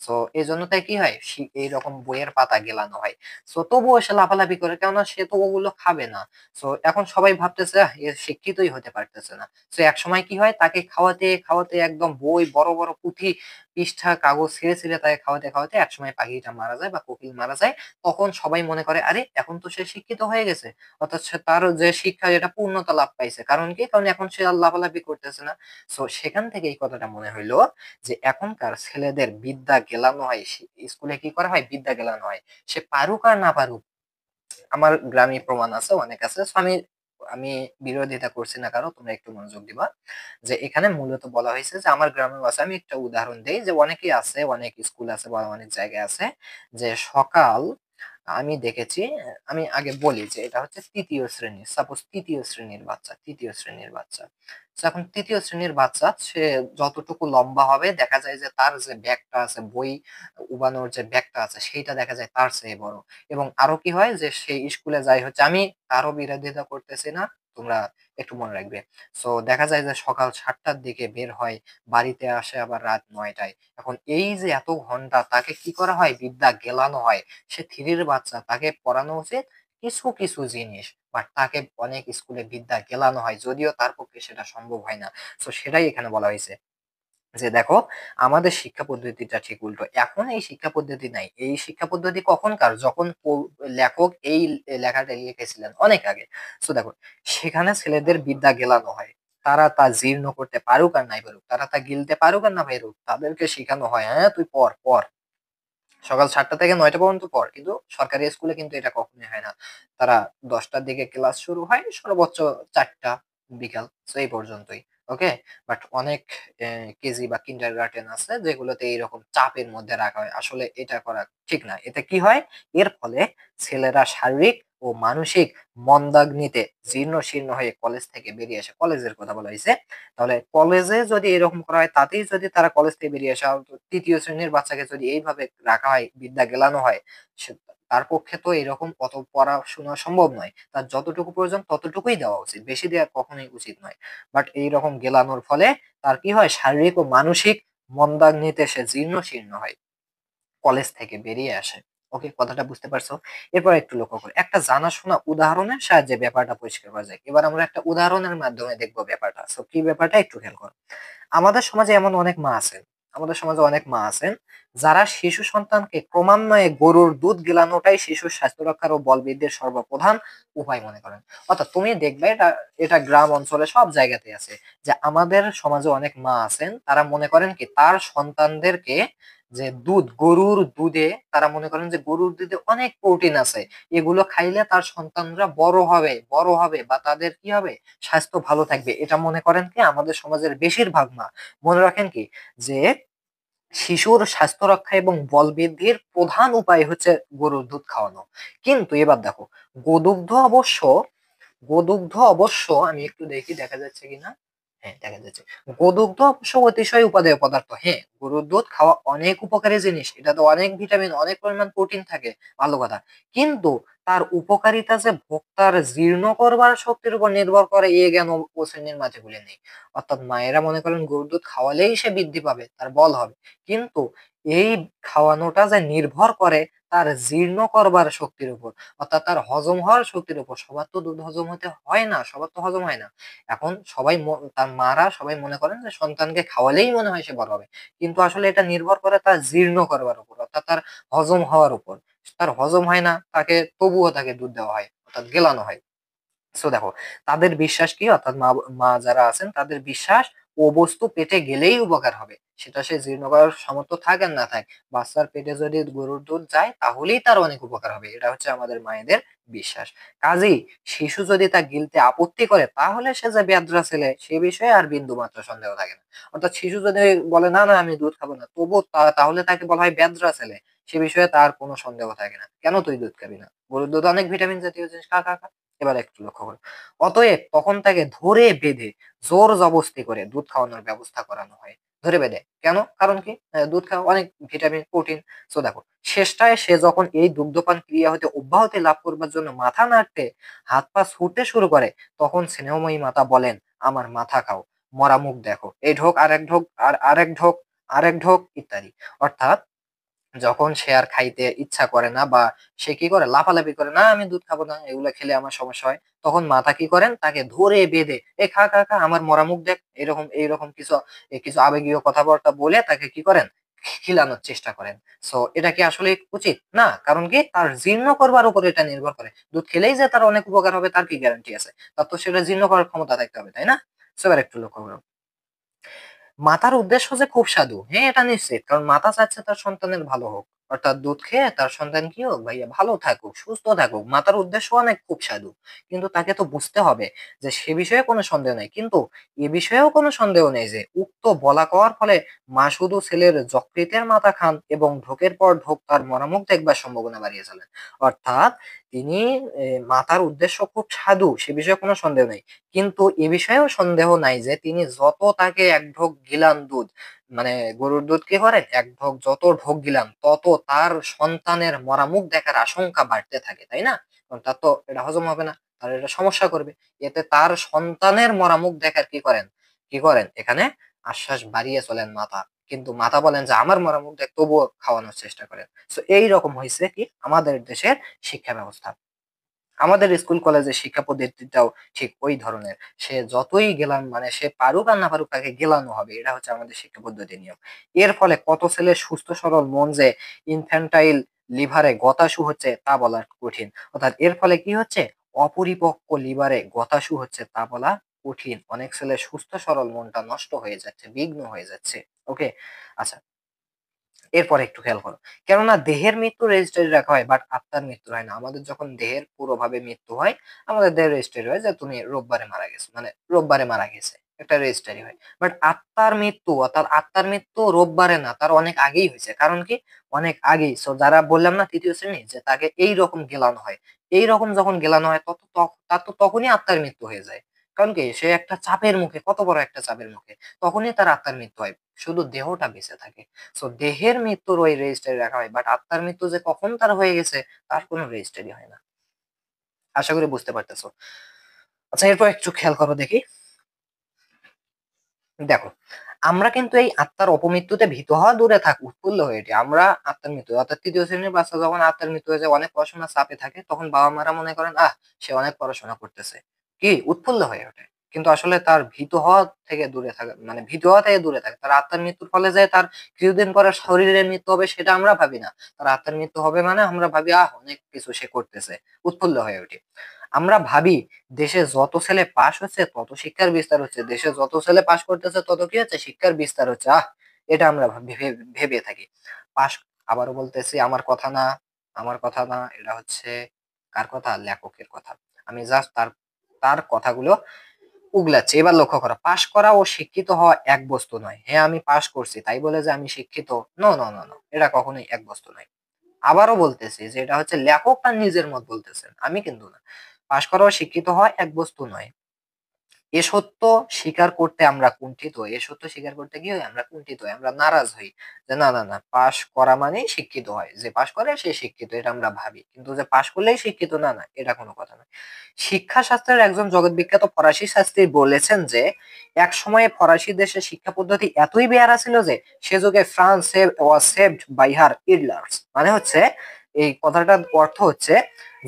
সো এই জন্য তাই কি হয়, এইরকম বইয়ের পাতা গেলানো হয়। সো তবুও সে লাফালাফি করে, কেননা সে তো ওগুলো খাবে না। সো এখন সবাই ভাবতেছে এ শিক্ষিতই হতে পারতেছে না। সো এক সময় কি হয়, তাকে খাওয়াতে খাওয়াতে একদম বই বড় বড় পুঁথি পৃষ্ঠা কাগজ ছিঁড়ে ছিঁড়ে তাকে খাওয়াতে খাওয়াতে একসময় পাখিটা মারা যায় বা কোকিল মারা যায়। তখন সবাই মনে করে আরে এখন তো সে শিক্ষিত হয়ে গেছে, অর্থাৎ তার যে শিক্ষা এটা পূর্ণতা লাভ পাইছে। কারণ কি, কারণ এখন সে আর লাফালাফি করতেছে না। সো সেখান থেকে এই কথাটা মনে হইলো যে এখনকার ছেলেদের বিদ্যা গেলানো হয়, স্কুলে কি করা হয়, বিদ্যা গেলানো হয়। সে পারুক আর না পারুক, আমার গ্রামে প্রমাণ আছে, অনেক আছে। So, আমি আমি বিরোধিতা করছি না কারো, তোমরা একটু মনোযোগ দিবা। যে এখানে মূলত বলা হয়েছে যে আমার গ্রামেও আছে, আমি একটা উদাহরণ দেই, যে অনেকেই আছে, অনেক স্কুল আছে বা অনেক জায়গায় আছে যে সকাল, আমি দেখেছি, আমি আগে বলি যে এটা হচ্ছে তৃতীয় শ্রেণীর, সাপোজ তৃতীয় শ্রেণীর বাচ্চা, তৃতীয় শ্রেণীর বাচ্চা। So, এখন তৃতীয় শ্রেণীর বাচ্চা সে যতটুকু লম্বা হবে দেখা যায় যে তার যে ব্যাগটা আছে, বই উবানোর যে ব্যাগটা আছে সেইটা দেখা যায় তার চেয়ে বড়। এবং আরো কি হয় যে সেই স্কুলে যাই হচ্ছে, আমি কারো বিরোধিতা করতেছি না, তোমরা একটু মনে রাখবে। সো দেখা যায় যে সকাল 7টার দিকে বের হয়, বাড়িতে আসে আবার রাত 9টায়। এখন এই যে এত ঘন্টা তাকে কি করা হয়, বিদ্যা গেলানো হয়। সে থ্রির বাচ্চা, তাকে পড়ানো উচিত কিছু কিছু জিনিস, বাট তাকে অনেক স্কুলে বিদ্যা গেলানো হয়, যদিও তার পক্ষে সেটা সম্ভব হয় না। তো সেটাই এখানে বলা হয়েছে যে দেখো আমাদের শিক্ষা পদ্ধতিটা ঠিক উল্টো। এখন এই শিক্ষা পদ্ধতি নাই, এই শিক্ষা পদ্ধতি কখনকার, যখন লেখক এই লেখাটা লিখেছিলেন অনেক আগে। তো দেখো সেখানে ছেলেদের বিদ্যা গেলানো হয়, তারা তা জীর্ণ করতে পারুক আর নাই পারুক, তারা তা গিলতে পারুক আর না পারুক, তাদেরকে শেখানো হয় হ্যাঁ তুই পড় পড়, সকাল 7টা থেকে 9টা পর্যন্ত পড়। কিন্তু সরকারি স্কুলে কিন্তু এটা কখনোই হয় না। তারা 10টার দিকে ক্লাস শুরু হয়, সর্বোচ্চ 4টা বিকাল, তো এই পর্যন্তই। ওকে, বাট অনেক কেজি বা কিন্ডারগার্টেন আছে যেগুলোতে এইরকম চাপের মধ্যে রাখা হয়, আসলে এটা করা ঠিক না। এতে কি হয়, এর ফলে ছেলেরা শারীরিক ও মানসিক মন্দাগ্নিতে জীর্ণ শীর্ণ হয়ে কলেজ থেকে বেরিয়ে আসে, কলেজের কথা বলা হয়েছে। তাহলে কলেজে যদি এরকম করা হয়, তাতেই যদি তারা কলেজ থেকে বেরিয়ে আসে, আর তৃতীয় শ্রেণীর বাচ্চাকে যদি এইভাবে রাখা হয়, বিদ্যা গেলানো হয়, তার পক্ষে তো এরকম অত পড়াশোনা সম্ভব নয়। তার যতটুকু প্রয়োজন ততটুকুই দেওয়া উচিত, বেশি দেওয়া কখনোই উচিত নয়। বাট এইরকম গেলানোর ফলে তার কি হয়, শারীরিক ও মানসিক মন্দাগ্নিতে সে জীর্ণ শীর্ণ হয়, কলেজ থেকে বেরিয়ে আসে। ওকে, কথাটা বুঝতে পারছো? এরপর একটু লক্ষ্য করো, একটা জানাশোনা উদাহরণের সাহায্যে ব্যাপারটা পরিষ্কার করা যায়। এবার আমরা একটা উদাহরণের মাধ্যমে দেখবো ব্যাপারটা। সো কি ব্যাপারটা একটু খেয়াল করো। আমাদের সমাজে এমন অনেক মা আছেন, আমাদের সমাজে অনেক মা আছেন যারা শিশু সন্তানকে ক্রমান্বয়ে গরুর দুধ গিলানোটাই শিশুর স্বাস্থ্য রক্ষার ও বলবৃদ্ধির সর্বপ্রধান উপায় মনে করেন। অর্থাৎ তুমি দেখবে এটা, এটা গ্রাম অঞ্চলে সব জায়গাতে আছে, যে আমাদের সমাজে অনেক মা আছেন তারা মনে করেন কি তার সন্তানদেরকে যে দুধ, গরুর দুধে, তারা মনে করেন যে গরুর দুধে অনেক প্রোটিন আছে, এগুলো খাইলে তার সন্তানরা বড় হবে, বড় হবে বা তাদের কি হবে, স্বাস্থ্য ভালো থাকবে। এটা মনে করেন কি আমাদের সমাজের বেশিরভাগ মা। মনে রাখেন কি যে শিশুর স্বাস্থ্য রক্ষা এবং বল বৃদ্ধির প্রধান উপায় হচ্ছে গরুর দুধ খাওয়ানো। কিন্তু এবার দেখো, গোদুগ্ধ অবশ্য গোদুগ্ধ অবশ্য, আমি একটু দেখি দেখা যাচ্ছে কিনা। হ্যাঁ, দেখা যাচ্ছে। গোদুগ্ধ অবশ্য অতিশয় উপাদেয় পদার্থ। হ্যাঁ, গরুর দুধ খাওয়া অনেক উপকারী জিনিস। এটাতে অনেক ভিটামিন, অনেক পরিমাণ প্রোটিন থাকে। ভালো কথা। কিন্তু তার উপকারিতা যে ভোক্তার জীর্ণ করবার শক্তির উপর নির্ভর করে, এ জ্ঞান ও শ্রেণীর মাঝে নেই। অর্থাৎ মায়েরা মনে করেন গরুর দুধ খাওয়ালেই সে বৃদ্ধি পাবে, তার বল হবে। কিন্তু এই খাওয়ানোটা যে নির্ভর করে তার জীর্ণ করবার শক্তির উপর, অর্থাৎ তার হজম হওয়ার শক্তির উপর। সবার তো দুধ হজম হতে হয় না, সবার তো হজম হয় না। এখন সবাই তার মারা সবাই মনে করেন যে সন্তানকে খাওয়ালেই মনে হয় সে বড় হবে। কিন্তু আসলে এটা নির্ভর করে তার জীর্ণ করবার উপর, অর্থাৎ তার হজম হওয়ার উপর। তার হজম হয় না, তাকে তবুও তাকে দুধ দেওয়া হয়, অর্থাৎ গেলানো হয়। সো দেখো, তাদের বিশ্বাস কি, অর্থাৎ মা মা যারা আছেন তাদের বিশ্বাস, ও বস্তু পেটে গেলেই উপকার হবে। সেটা সে জীর্ণ করার সামর্থ্য থাক আর না থাক, বাচ্চার পেটে যদি গরুর দুধ যায় তাহলেই তার অনেক উপকার হবে। এটা হচ্ছে আমাদের মায়েদের বিশ্বাস। কাজেই শিশু যদি তা গিলতে আপত্তি করে, তাহলে সে যে বেয়াদ্রা ছেলে সে বিষয়ে আর বিন্দু মাত্র সন্দেহ থাকে না। অর্থাৎ শিশু যদি বলে না না আমি দুধ খাবো না, তবু তাহলে তাকে বলা হয় বেয়াদ্রা ছেলে। সে বিষয়ে তার কোনো সন্দেহ থাকে না। কেন তুই দুধ খাবি না? গরুর দুধ অনেক ভিটামিন জাতীয় জিনিস, খা খা খা। এবার একটু লক্ষ্য করো। অতএব তখন তাকে ধরে বেঁধে জোর জবস্তি করে দুধ খাওয়ানোর ব্যবস্থা করানো হয়। ধরে বেঁধে কেন? কারণ কি? দুধ খাওয়া অনেক ভিটামিন, প্রোটিন। সো দেখো, শেষটায় সে যখন এই দুগ্ধপান ক্রিয়া হতে অব্যাহতি লাভ করবার জন্য মাথা নাড়তে, হাত পা ছুটতে শুরু করে, তখন স্নেহময়ী মাতা বলেন, আমার মাথা খাও, মরা মুখ দেখো, এই ঢোক, আরেক ঢোক, আর আরেক ঢোক, আরেক ঢোক ইত্যাদি। অর্থাৎ যখন সে আর খাইতে ইচ্ছা করে না, বা সে কি করে লাফালাফি করে, না আমি দুধ খাবো না, এগুলা খেলে আমার সমস্যা হয়, তখন মাতা কি করেন, তাকে ধরে বেঁধে, এ খা খা খা, আমার মরা মুখ দেখ, এরকম এইরকম কিছু আবেগীয় কথাবার্তা বলে তাকে কি করেন, খিলানোর চেষ্টা করেন। সো এটা কি আসলে উচিত না? কারণ কি, তার জীর্ণ করবার উপর এটা নির্ভর করে। দুধ খেলেই যে তার অনেক উপকার হবে তার কি গ্যারান্টি আছে? তার তো সেটা জীর্ণ করার ক্ষমতা থাকতে হবে, তাই না? সো এবার একটু লক্ষ্য করো, মাতার উদ্দেশ্য যে খুব সাধু, হ্যাঁ এটা নিশ্চিত। কারণ মাতা চাচ্ছে তার সন্তানের ভালো হোক, অর্থাৎ দুধ খেয়ে তার সন্তান কি হোক, ভাইয়া ভালো থাকুক, সুস্থ থাকুক। মাতার উদ্দেশ্য অনেক খুব সাধু। কিন্তু তাকে তো বুঝতে হবে যে সে বিষয়ে কোনো সন্দেহ নেই। কিন্তু এ বিষয়েও কোনো সন্দেহ নেই যে উক্ত বলা কওয়ার ফলে মা শুধু ছেলের যকৃতের মাথা খান এবং ঢোকের পর ঢোক তার মরামুখ দেখবার সম্ভাবনা বাড়িয়ে চলেন। অর্থাৎ তিনি, মাতার উদ্দেশ্য খুব সাধু, সে বিষয়ে কোনো সন্দেহ নেই। কিন্তু এ বিষয়েও সন্দেহ নাই যে তিনি যত তাকে এক ঢোক গিলান দুধ, মানে গরুর দুধ কি করেন, এক ঢোক যত ঢোক গিলান তত তার সন্তানের মরামুখ দেখার আশঙ্কা বাড়তে থাকে, তাই না? কারণ তার তো এটা হজম হবে না, তার এটা সমস্যা করবে। এতে তার সন্তানের মরামুখ দেখার কি করেন এখানে আশ্বাস বাড়িয়ে চলেন মাতা। কিন্তু মাতা বলেন যে আমার মরামুখ দেখ, তবুও খাওয়ানোর চেষ্টা করেন। তো এই রকম হয়েছে কি আমাদের দেশের শিক্ষা ব্যবস্থা। আমাদের স্কুল কলেজের শিক্ষা পদ্ধতিটাও ঠিক ওই ধরনের। সে যতই গেলাম, মানে সে পারুক আর না পারুক তাকে গেলানো হবে, এটা হচ্ছে আমাদের শিক্ষা পদ্ধতির নিয়ম। এর ফলে কত ছেলের সুস্থ সরল মন যে ইনফ্যান্টাইল লিভারে গতাশু হচ্ছে তা বলা কঠিন। অর্থাৎ এর ফলে কি হচ্ছে, অপরিপক্ক লিভারে গতাশু হচ্ছে তা বলা কঠিন। অনেক ছেলের সুস্থ সরল মনটা নষ্ট হয়ে যাচ্ছে, বিঘ্ন হয়ে যাচ্ছে। ওকে, আচ্ছা, এরপরে একটু খেয়াল করো। কেননা দেহের মৃত্যু রেজিস্ট্রি রাখা হয়, বাট আত্মার মৃত্যু হয় না। আমাদের যখন দেহের পুরোভাবে মৃত্যু হয়, আমাদের দেহের রেজিস্ট্রি হয় যে তুমি রোববারে মারা গেছো, মানে রোববারে মারা গেছে, একটা রেজিস্ট্রি হয়। বাট আত্মার মৃত্যু, অর্থাৎ আত্মার মৃত্যু রোববারে না, তার অনেক আগেই হয়েছে। কারণ কি, অনেক আগেই। সো যারা বললাম না তৃতীয় শ্রেণী, যে তাকে এই রকম গেলানো হয়, এই রকম যখন গেলানো হয় তার তো তখনই আত্মার মৃত্যু হয়ে যায়। কারণ কি, সে একটা চাপের মুখে, কত বড় একটা চাপের মুখে, তখনই তার আত্মার মৃত্যু হয়। শুধু দেহটা বেঁচে থাকে। সো দেহের মৃত্যুর ওই রেজিস্টারে রাখা হয়, বাট আত্মার মৃত্যু যে কখন তার হয়ে গেছে তার কোনো রেজিস্টারই হয় না। আশা করি বুঝতে পারতেছো। আচ্ছা, এরপর একটু খেয়াল করো দেখি। দেখো, আমরা কিন্তু এই আত্মার অপমৃত্যুতে ভীত হওয়া দূরে থাক, উৎফুল্ল হয়ে উঠি। আমরা আত্মার মৃত্যু, অর্থাৎ তৃতীয় শ্রেণীর বাচ্চা যখন আত্মার মৃত্যু হয়ে যায়, অনেক পড়াশোনার চাপে থাকে, তখন বাবা মারা মনে করেন সে অনেক পড়াশোনা করতেছে, কি উৎফুল্ল হয়ে ওঠে। কিন্তু আসলে তার ভীত হওয়া থেকে দূরে থাকা, মানে ভীত হওয়া থেকে দূরে থাকে। তার আত্মার মৃত্যুর ফলে যে তার কিছুদিন পরে শরীরের মৃত্যু হবে সেটা আমরা ভাবি না। তার আত্মার মৃত্যু হবে মানে আমরা ভাবি অনেক কিছু সে করতেছে, উৎফুল্ল হয়ে উঠি। আমরা ভাবি দেশে যত ছেলে পাশ হচ্ছে তত শিক্ষার বিস্তার হচ্ছে, দেশে যত ছেলে পাশ করতেছে তত কি হচ্ছে, শিক্ষার বিস্তার হচ্ছে। এটা আমরা ভেবে থাকি। পাশ, আবারও বলতেছি, আমার কথা না, আমার কথা না, এটা হচ্ছে কার কথা, লেখকের কথা। আমি জাস্ট তার তার কথাগুলো উগলাচ্ছে। এবার লক্ষ্য করো, পাশ করা ও শিক্ষিত হওয়া এক বস্তু নয়। হ্যাঁ আমি পাশ করছি তাই বলে যে আমি শিক্ষিত, নো নো নো নো, এটা কখনোই এক বস্তু নয়। আবারও বলতেছি যে এটা হচ্ছে লেখক তার নিজের মত বলতেছেন, আমি কিন্তু না। পাশ করা ও শিক্ষিত হওয়া এক বস্তু নয়। এ সত্য স্বীকার করতে আমরা কুণ্ঠিত, এ সত্য স্বীকার করতে গিয়ে আমরা কুণ্ঠিত হই, আমরা নারাজ হই যে না না না, পাশ করা মানেই শিক্ষিত হয়, যে পাশ করে সে শিক্ষিত, এটা আমরা ভাবি। কিন্তু যে পাশ করলেই শিক্ষিত, না না, এটা কোনো কথা নয়। শিক্ষা শাস্ত্রের একজন জগৎ বিখ্যাত ফরাসি শাস্ত্রী বলেছেন যে এক সময়ে ফরাসি দেশে শিক্ষা পদ্ধতি এতই বেয়ারা ছিল যে সে যুগে France was saved by her idlers. মানে হচ্ছে, এই কথাটার অর্থ হচ্ছে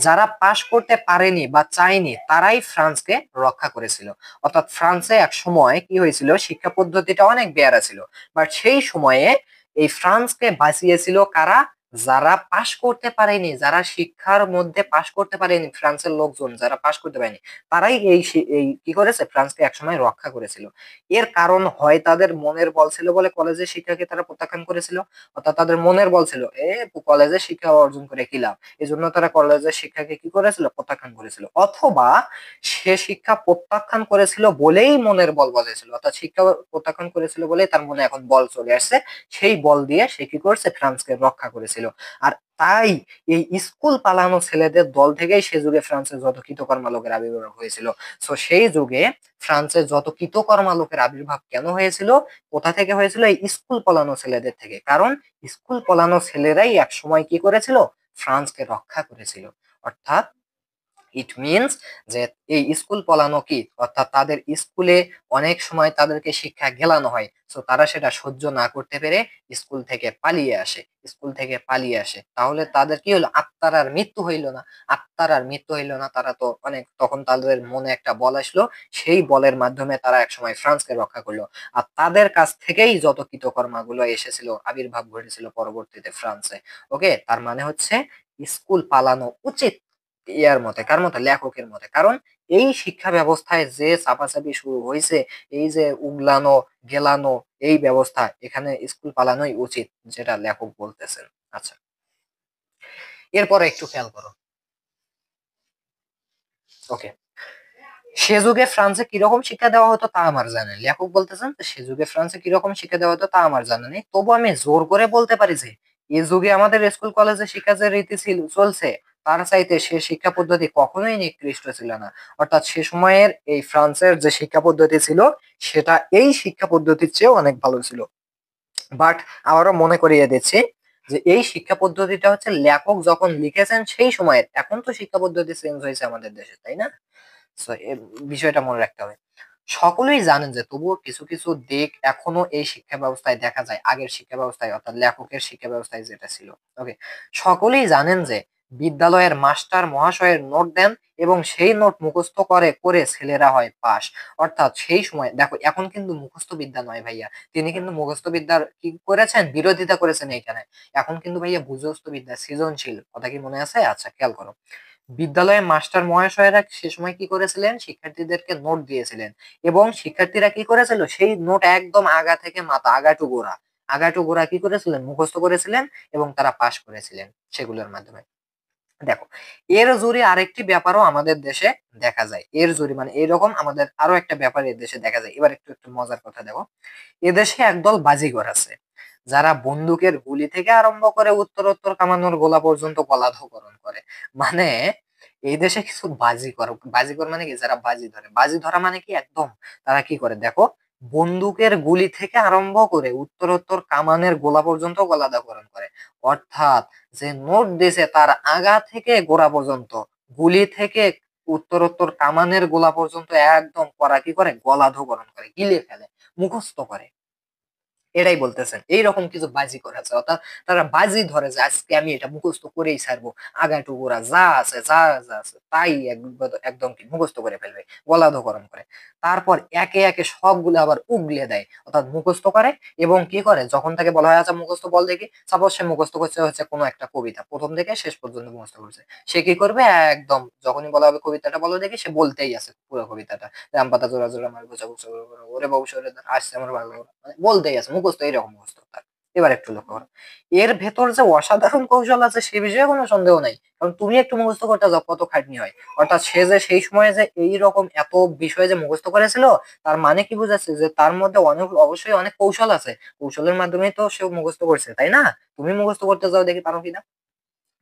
যারা পাশ করতে পারেনি বা চায়নি তারাই ফ্রান্সকে রক্ষা করেছিল। অর্থাৎ ফ্রান্সে এক সময় কি হয়েছিল, শিক্ষা পদ্ধতিটা অনেক বেয়ারা ছিল, বাট সেই সময়ে এই ফ্রান্সকে বাঁচিয়েছিল কারা? যারা পাশ করতে পারেনি, যারা শিক্ষার মধ্যে পাশ করতে পারেনি, ফ্রান্সের লোকজন যারা পাশ করতে পারেনি, তারাই এই কি করেছে, ফ্রান্সকে একসময় রক্ষা করেছিল। এর কারণ হয় তাদের মনের বল ছিল বলে কলেজের শিক্ষাকে তারা প্রত্যাখ্যান করেছিল, অর্থাৎ তাদের মনের বল ছিল কলেজের শিক্ষা অর্জন করে কি লাভ, এজন্য তারা কলেজের শিক্ষাকে কি করেছিল, প্রত্যাখ্যান করেছিল। অথবা সে শিক্ষা প্রত্যাখ্যান করেছিল বলেই মনের বল বলেছিল, অর্থাৎ শিক্ষা প্রত্যাখ্যান করেছিল বলেই তার মনে এখন বল চলে আসছে, সেই বল দিয়ে সে কি করছে, ফ্রান্সকে রক্ষা করেছিল। আর তাই এই স্কুল পালানো ছেলেদের দল থেকেই সে যুগে ফ্রান্সের যত কৃতকর্মা লোকের আবির্ভাব হয়েছিল। সো সেই যুগে ফ্রান্সের যত কৃতকর্মা লোকের আবির্ভাব কেন হয়েছিল, কোথা থেকে হয়েছিল, এই স্কুল পালানো ছেলেদের থেকে। কারণ স্কুল পালানো ছেলেরাই এক সময় কি করেছিল, ফ্রান্সকে রক্ষা করেছিল। অর্থাৎ ইট মিনস যে এই স্কুল পলানো কি, অর্থাৎ তাদের স্কুলে অনেক সময় তাদেরকে শিক্ষা গেলানো হয়, তো তারা সেটা সহ্য না করতে পেরে স্কুল থেকে পালিয়ে আসে, স্কুল থেকে পালিয়ে আসে। তাহলে তাদের কি হলো, আত্মার আর মৃত্যু হইল না, আত্মার আর মৃত্যু হইল না। তারা তো অনেক, তখন তাদের মনে একটা বল আসলো, সেই বলের মাধ্যমে তারা একসময় ফ্রান্সকে রক্ষা করলো। আর তাদের কাছ থেকেই যত কৃতকর্মা গুলো এসেছিল, আবির্ভাব ঘটেছিল পরবর্তীতে ফ্রান্সে। ওকে, তার মানে হচ্ছে স্কুল পালানো উচিত, ইয়ার মতে, কার মতে, লেখকের মতে। কারণ এই শিক্ষা ব্যবস্থায় যে চাপাচাপি শুরু হয়েছে, এই যে উগলানো গেলানো এই ব্যবস্থা, এখানে স্কুল পালানোই উচিত, যেটা লেখক বলতেছেন। আচ্ছা, এরপরে একটু খেয়াল করো। ওকে, সে যুগে ফ্রান্সে কিরকম শিক্ষা দেওয়া হতো তা আমার জানা নেই। লেখক বলতেছেন সে যুগে ফ্রান্সে কিরকম শিক্ষা দেওয়া হতো তা আমার জানা নেই, তবু আমি জোর করে বলতে পারি যে এ যুগে আমাদের স্কুল কলেজে শিক্ষা যে রীতি ছিল চলছে, তার চাইতে সে শিক্ষা পদ্ধতি কখনোই নিকৃষ্ট ছিল না। অর্থাৎ সে সময়ের এই ফ্রান্সের যে শিক্ষা পদ্ধতি ছিল, সেটা এই শিক্ষা পদ্ধতির চেয়েও অনেক ভালো ছিল। বাট আবারও মনে করিয়ে দিচ্ছি যে এই শিক্ষা পদ্ধতিটা হচ্ছে লেখক যখন লিখেছেন সেই সময়ের, এখন তো শিক্ষা পদ্ধতি চেঞ্জ হয়েছে আমাদের দেশে, তাই না? সো এই বিষয়টা মনে রাখতে হবে। সকলেই জানেন যে তবুও কিছু কিছু দিক এখনো এই শিক্ষা ব্যবস্থায় দেখা যায়, আগের শিক্ষা ব্যবস্থায়, অর্থাৎ লেখকের শিক্ষা ব্যবস্থায় যেটা ছিল। ওকে, সকলেই জানেন যে বিদ্যালয়ের মাস্টার মহাশয়ের নোট দেন এবং সেই নোট মুখস্থ করে করে ছেলেরা হয় পাস। অর্থাৎ সেই সময় দেখো, এখন কিন্তু মুখস্থ বিদ্যা নয় ভাইয়া, তিনি কিন্তু মুখস্থ বিদ্যার কি করেছেন, বিরোধিতা করেছেন এইখানে। এখন কিন্তু ভাইয়া বুঝস্থ বিদ্যা, সৃজনশীল, কথা কি মনে আছে? আচ্ছা, খেয়াল করো। বিদ্যালয়ে মাস্টার মহাশয়েরা সে সময় কি করেছিলেন, শিক্ষার্থীদেরকে নোট দিয়েছিলেন, এবং শিক্ষার্থীরা কি করেছিল, সেই নোট একদম আগা থেকে মাথা, আগাটু গোড়া, আগাটু গোড়া কি করেছিলেন, মুখস্থ করেছিলেন, এবং তারা পাশ করেছিলেন সেগুলোর মাধ্যমে। দেখো, এর জুড়ে আরেকটি ব্যাপারও আমাদের দেশে দেখা যায়, এর জুড়ে মানে এরকম আমাদের আরো একটা ব্যাপার এর দেশে দেখা যায়। এবার একটু একটু মজার কথা দেখো, এদেশে একদল বাজিগর আছে যারা বন্দুকের গুলি থেকে আরম্ভ করে উত্তরোত্তর কামানোর গোলা পর্যন্ত গলাধঃকরণ করে। মানে এই দেশে কিছু বাজিকর, বাজিকর মানে কি, যারা বাজি ধরে, বাজি ধরা মানে কি, একদম তারা কি করে দেখো, বন্দুকের গুলি থেকে আরম্ভ করে উত্তরোত্তর কামানের গোলা পর্যন্ত গলাধঃকরণ করে। অর্থাৎ যে নোট দিয়েছে তার আগা থেকে গোড়া পর্যন্ত, গুলি থেকে উত্তরোত্তর কামানের গোলা পর্যন্ত একদম করা কি করে, গলাধঃকরণ করে, গিলে ফেলে, মুখস্থ করে। এটাই বলতেছেন, এইরকম কিছু বাজি করা আছে। অর্থাৎ তারা বাজি ধরে যে আজকে আমি এটা মুখস্থ করেই ছাড়বো, আগাটুকুরা যা আছে, যা যা আছে তাই একদম কি মুখস্থ করে ফেলবে, গলাধঃকরণ করে। তারপর একে একে সবগুলো আবার উগলে দেয়, অর্থাৎ মুখস্থ করে। এবং কি করে, যখন তাকে বলা হয় আচ্ছা মুখস্থ বল দেখি, সাপোজ সে মুখস্থ করছে হচ্ছে কোনো একটা কবিতা, প্রথম থেকে শেষ পর্যন্ত মুখস্থ করছে, সে কি করবে, একদম যখনই বলা হবে কবিতাটা বলো দেখি, সে বলতেই আছে পুরো কবিতাটা, রাম পাতা জোড়া জোড়া আমার গোছা গোছা ওরে বাবু সরে আসছে আমার ভালো, মানে বলতেই আছে মুখস্থ, এইরকম মুখস্থ তার। এবার একটু লক্ষ্য করো, এর ভেতর যে অসাধারণ কৌশল আছে সে বিষয়ে কোনো সন্দেহ নাই, কারণ তুমি একটু মুখস্থ করতে যাও কত খাটনি হয়। অর্থাৎ সে যে সেই সময়ে যে এই রকম এত বিষয় যে মুখস্থ করেছিল, তার মানে কি বোঝাচ্ছে যে তার মধ্যে অনেক অবশ্যই অনেক কৌশল আছে, কৌশলের মাধ্যমে তো সে মুখস্থ করছে, তাই না? তুমি মুখস্থ করতে যাও দেখি পারো কিনা।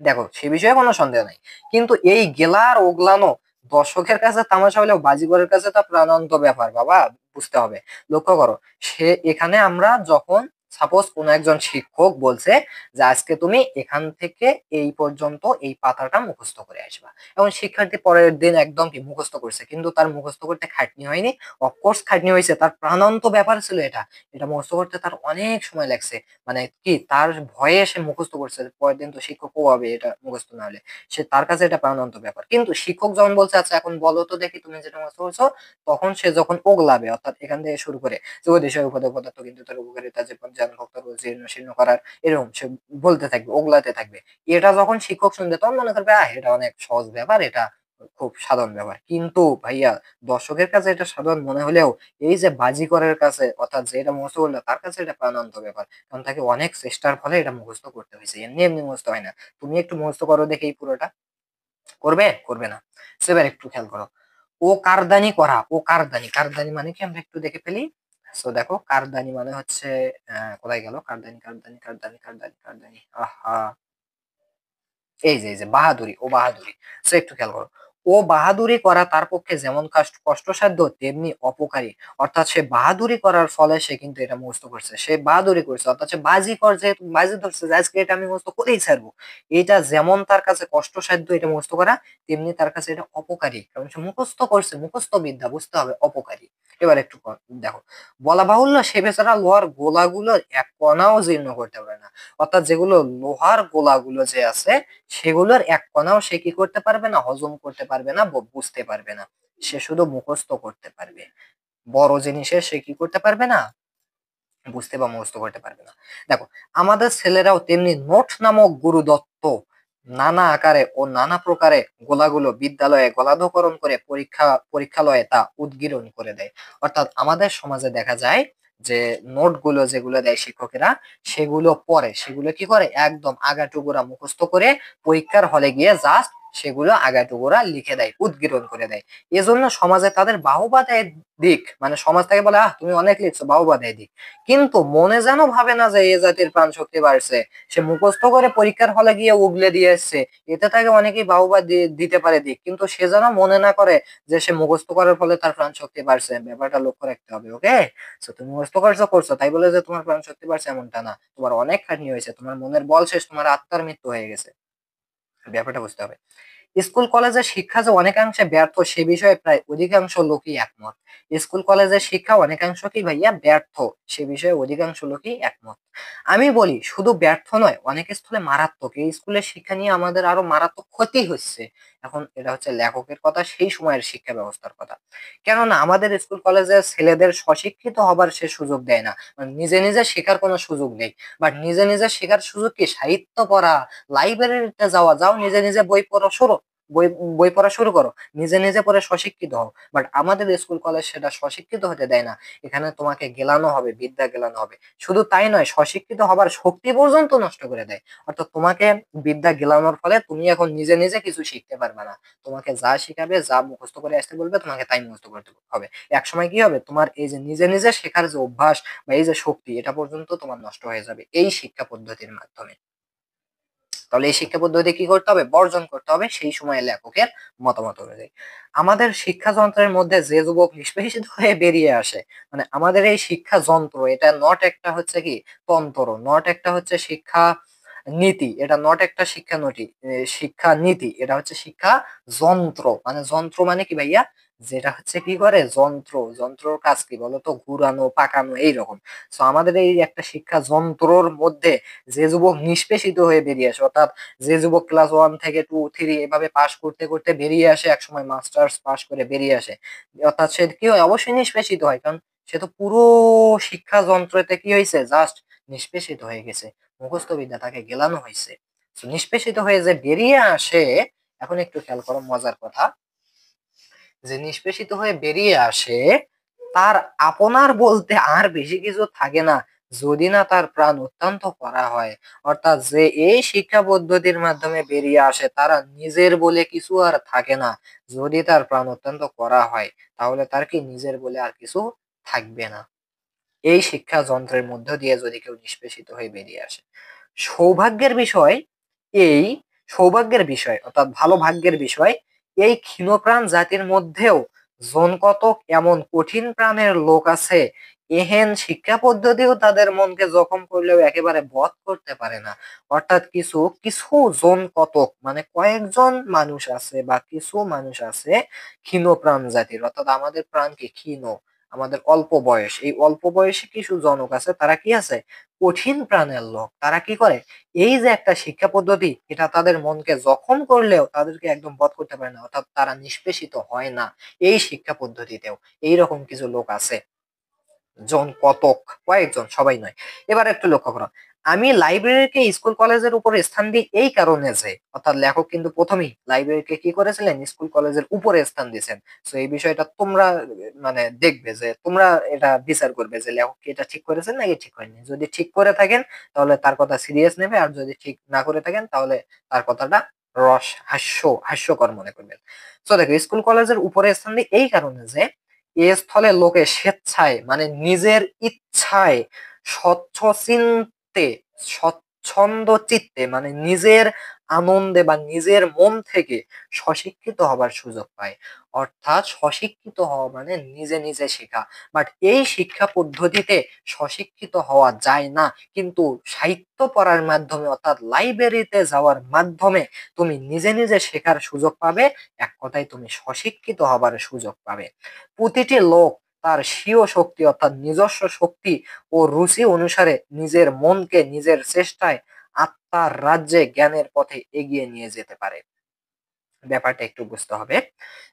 দেখো সে বিষয়ে কোনো সন্দেহ নাই, কিন্তু এই গেলার ওগলানো দর্শকের কাছে তামাশা হলেও বাজিগরের কাছে তা প্রাণান্ত ব্যাপার বাবা, বুঝতে হবে। লক্ষ্য করো, সে এখানে আমরা যখন সাপোজ কোন একজন শিক্ষক বলছে যে আজকে তুমি এখান থেকে এই পর্যন্ত এই পাতাটা মুখস্থ করে আসবা, এবং শিক্ষার্থী পরের দিন একদম কি মুখস্থ করছে, কিন্তু তার মুখস্থ করতে খাটনি হয়নি, অফকোর্স খাটনি হয়েছে, তার প্রাণান্ত ব্যাপার ছিল এটা, এটা মুখস্থ করতে তার অনেক সময় লাগছে, মানে কি তার ভয়ে সে মুখস্থ করছে, পরের দিন তো শিক্ষক হবে এটা মুখস্থ না হলে, সে তার কাছে এটা প্রাণান্ত ব্যাপার। কিন্তু শিক্ষক যখন বলছে আচ্ছা এখন বলো তো দেখি তুমি যেটা মুখস্থ করছো, তখন সে যখন ওগলাবে, অর্থাৎ এখান থেকে শুরু করে যে ওই দেশের উপাদান পদার্থ কিন্তু তার উপকারিতা যে জ্ঞান ভক্ত জীর্ণ শীর্ণ করার, এরকম সে বলতে থাকবে, ওগলাতে থাকবে। এটা যখন শিক্ষক শুনবে তখন মনে করবে এটা অনেক সহজ ব্যাপার, এটা খুব সাধারণ ব্যাপার। কিন্তু ভাইয়া দর্শকের কাছে এটা সাধারণ মনে হলেও এই যে বাজিকরের কাছে, অর্থাৎ যে এটা মুখস্থ করলো তার কাছে এটা প্রাণান্ত ব্যাপার, কারণ তাকে অনেক চেষ্টার ফলে এটা মুখস্থ করতে হয়েছে, এমনি এমনি মুখস্থ হয় না। তুমি একটু মুখস্থ করো দেখে এই পুরোটা, করবে করবে না? সেবার একটু খেয়াল করো, ও কারদানি করা, ও কারদানি, কারদানি মানে কি আমরা একটু দেখে ফেলি। সো দেখো কারদানি মানে হচ্ছে কোথায় গেল কারদানি, কারদানি কারদানি কারদানি কারদানি, আহা, এই যে বাহাদুরি, ও বাহাদুরি। সো একটু খেয়াল করো, ও বাহাদুরি করা তার পক্ষে যেমন কষ্টসাধ্য তেমনি অপকারী। অর্থাৎ সে বাহাদুরি করার ফলে সে কিন্তু এটা মুখস্থ করছে, সে বাহাদুরি করছে, অর্থাৎ সে বাজি কর, যেহেতু বাজি ধরছে যে আজকে এটা আমি মুখস্থ করেই ছাড়বো, এটা যেমন তার কাছে কষ্টসাধ্য এটা মুখস্থ করা, তেমনি তার কাছে এটা অপকারী, কারণ সে মুখস্থ করছে, মুখস্থ বিদ্যা বুঝতে হবে, অপকারী। এবার একটু দেখো, বলা বাহুল্য সে বেচারা লোহার গোলাগুলোর এক কণাও জীর্ণ করতে পারে না। অর্থাৎ যেগুলো লোহার গোলাগুলো যে আছে সেগুলোর এক কণাও সে কি করতে পারবে না, হজম করতে পারবে না, বুঝতে পারবে না, সে শুধু মুখস্থ করতে পারবে। বড় জিনিসের সে কি করতে পারবে না, বুঝতে বা মুখস্থ করতে পারবে না। দেখো আমাদের ছেলেরাও তেমনি নোট নামক গুরুদত্ত নানা আকারে ও নানা প্রকারে গোলাগুলো বিদ্যালয়ে গলাধকরণ করে পরীক্ষালয়ে তা উদ্গীরণ করে দেয়। অর্থাৎ আমাদের সমাজে দেখা যায় যে নোট গুলো যেগুলো দেয় শিক্ষকেরা, সেগুলো পড়ে, সেগুলো কি করে একদম আগাটুকুরা মুখস্থ করে পরীক্ষার হলে গিয়ে জাস্ট সেগুলো আগাটুকুরা লিখে দেয়, উদ্গীরণ করে দেয়। এজন্য সমাজে তাদের বাহবা দেয় দিক, মানে সমাজ থেকে বলে তুমি অনেক লিখছো, বাহবা দেয় দিক, কিন্তু মনে যেন ভাবে না যে এ জাতির প্রাণ শক্তি বাড়ছে, সে মুখস্থ করে পরীক্ষার হলে গিয়ে উগলে দিয়ে এসছে, এতে তাকে অনেকেই বাহবা দিতে পারে দিক, কিন্তু সে যেন মনে না করে যে সে মুখস্থ করার ফলে তার প্রাণ শক্তি বাড়ছে, ব্যাপারটা লক্ষ্য রাখতে হবে। ওকে, তো তুমি মুখস্থ করছো তাই বলে যে তোমার প্রাণ শক্তি বাড়ছে এমনটা না, তোমার অনেক খাটনি হয়েছে, তোমার মনের বল শেষ, তোমার আত্মার মৃত্যু হয়ে গেছে, ব্যাপারটা বুঝতে হবে। স্কুল কলেজের শিক্ষা যে অনেকাংশে ব্যর্থ সে বিষয়ে প্রায় অধিকাংশ লোকই একমত। স্কুল কলেজের শিক্ষা অনেকাংশ কি ভাইয়া ব্যর্থ, সে বিষয়ে অধিকাংশ লোকই একমত। আমি বলি শুধু ব্যর্থ নয়, অনেক স্থলে মারাত্মক, এই স্কুলের শিক্ষা নিয়ে আমাদের আরো মারাত্মক ক্ষতি হচ্ছে। এখন এটা হচ্ছে লেখকের কথা, সেই সময়ের শিক্ষা ব্যবস্থার কথা। কেননা আমাদের স্কুল কলেজের ছেলেদের স্বশিক্ষিত হবার সে সুযোগ দেয় না, মানে নিজে নিজে শেখার কোনো সুযোগ নেই। বাট নিজে নিজে শেখার সুযোগ কি, সাহিত্য পড়া, লাইব্রেরিতে যাওয়া, যাও নিজে নিজে বই পড়া শুরু, বই বই পড়া শুরু করো, নিজে নিজে পড়ে স্বশিক্ষিত হও। বাট আমাদের স্কুল কলেজ সেটা স্বশিক্ষিত হতে দেয় না, এখানে তোমাকে গেলানো হবে, বিদ্যা গেলানো হবে। শুধু তাই নয়, স্বশিক্ষিত হবার শক্তি পর্যন্ত নষ্ট করে দেয়। অর্থাৎ তোমাকে বিদ্যা গেলানোর ফলে তুমি এখন নিজে নিজে কিছু শিখতে পারবে না, তোমাকে যা শিখাবে, যা মুখস্থ করে আসতে বলবে তোমাকে তাই মুখস্থ করতে হবে। এক সময় কি হবে, তোমার এই যে নিজে নিজে শেখার যে অভ্যাস বা এই যে শক্তি, এটা পর্যন্ত তোমার নষ্ট হয়ে যাবে এই শিক্ষা পদ্ধতির মাধ্যমে। তাহলে এই শিক্ষা পদ্ধতি কি করতে হবে, বর্জন করতে হবে সেই সময় লেখকের মতামত অনুযায়ী। আমাদের শিক্ষা যন্ত্রের মধ্যে যে যুবক নিষ্পেষিত হয়ে বেরিয়ে আসে, মানে আমাদের এই শিক্ষা যন্ত্র, এটা নট একটা হচ্ছে কি তন্ত্র, নট একটা হচ্ছে শিক্ষা নীতি, এটা নট একটা শিক্ষা নীতি, শিক্ষা নীতি, এটা হচ্ছে শিক্ষা যন্ত্র। মানে যন্ত্র মানে কি ভাইয়া, যেটা হচ্ছে কি করে যন্ত্র, যন্ত্রর কাজ কি বলতো, ঘুরানো পাকানো এইরকম। তো আমাদের এই একটা শিক্ষা যন্ত্রর মধ্যে যে যুবক নিষ্পেষিত হয়ে বেরিয়ে আসে, অর্থাৎ যে যুবক ক্লাস 1 থেকে 2 3 এভাবে পাস করতে করতে বেরিয়ে আসে, একসময় মাস্টার্স পাস করে বেরিয়ে আসে, অর্থাৎ সে কি হয়, অবশ্যই নিষ্পেষিত হয়, কারণ সে তো পুরো শিক্ষা যন্ত্রতে কি হয়েছে, জাস্ট নিষ্পেষিত হয়ে গেছে, মুখস্থ বিদ্যা তাকে গেলানো হয়েছে। তো নিষ্পেষিত হয়ে যে বেরিয়ে আসে, এখন একটু খেয়াল করো মজার কথা, যে নিষ্পেষিত হয়ে বেরিয়ে আসে, তার আপনার বলতে আর বেশি কিছু থাকে না, যদি না তার প্রাণ অত্যন্ত করা হয়, অর্থাৎ যে এই শিক্ষা পদ্ধতির মাধ্যমে বেরিয়ে আসে তারা নিজের বলে কিছু আর থাকে না। যদি তার প্রাণ অত্যন্ত করা হয় তাহলে তার কি নিজের বলে আর কিছু থাকবে না। এই শিক্ষা যন্ত্রের মধ্য দিয়ে যদি কেউ নিষ্পেষিত হয়ে বেরিয়ে আসে। সৌভাগ্যের বিষয় এই সৌভাগ্যের বিষয় অর্থাৎ ভালো ভাগ্যের বিষয়, এই ক্ষীণপ্রাণ জাতির মধ্যেও জনকতক এমন কঠিন প্রাণের লোক আছে, এহেন শিক্ষা পদ্ধতিও তাদের মনকে জখম করলেও একেবারে বধ করতে পারে না। অর্থাৎ কিছু কিছু জন কতক মানে কয়েকজন মানুষ আছে বা কিছু মানুষ আছে ক্ষীণপ্রাণ জাতির, অর্থাৎ আমাদের প্রাণ কি ক্ষীণ, আমাদের অল্প বয়স, এই অল্প বয়সী কিছু জনক আছে তারা কি আছে কঠিন প্রাণের লোক। তারা কি করে এই যে একটা শিক্ষা পদ্ধতি এটা তাদের মনকে জখম করলেও তাদেরকে একদম বধ করতে পারে না, অর্থাৎ তারা নিষ্পেষিত হয় না এই শিক্ষা পদ্ধতিতেও। এইরকম কিছু লোক আছে, জন কতক, কয়েকজন, সবাই নয়। এবার একটু লক্ষ্য করো, আমি লাইব্রেরিকে স্কুল কলেজের উপরে স্থান দিই এই কারণে যে, অর্থাৎ লেখক কিন্তু প্রথমেই লাইব্রেরিকে কি করেছিলেন স্কুল কলেজের উপরে স্থান দিয়েছেন। তো এই বিষয়টা তোমরা মানে দেখবে যে তোমরা এটা বিচার করবে যে লেখক কি এটা ঠিক করেছেন নাকি ঠিক করেনি। যদি ঠিক করে থাকেন তাহলে তার কথা সিরিয়াস নেবে, আর যদি ঠিক না করে থাকেন তাহলে তার কথাটা হাস্যকর মনে করবেন। তো দেখো স্কুল কলেজের উপরে স্থান দিই এই কারণে যে এ স্থলে লোকে স্বেচ্ছায় মানে নিজের ইচ্ছায় স্বচ্ছচিন্তে স্বচ্ছন্দ চিত্তে মানে নিজের আনন্দে বা নিজের মন থেকে স্বশিক্ষিত হবার সুযোগ পায়। অর্থাৎ স্বশিক্ষিত হওয়া মানে নিজে নিজে শেখা। বাট এই শিক্ষা পদ্ধতিতে স্বশিক্ষিত হওয়া যায় না, কিন্তু সাহিত্য পড়ার মাধ্যমে অর্থাৎ লাইব্রেরিতে যাওয়ার মাধ্যমে তুমি নিজে নিজে শেখার সুযোগ পাবে। এক কথায় তুমি স্বশিক্ষিত হবার সুযোগ পাবে। প্রতিটি লোক তার স্বীয় শক্তি অর্থাৎ নিজস্ব শক্তি ও রুচি অনুসারে নিজের মনকে নিজের চেষ্টায় আত্মার রাজ্যে জ্ঞানের পথে এগিয়ে নিয়ে যেতে পারে। ব্যাপারটা একটু বুঝতে হবে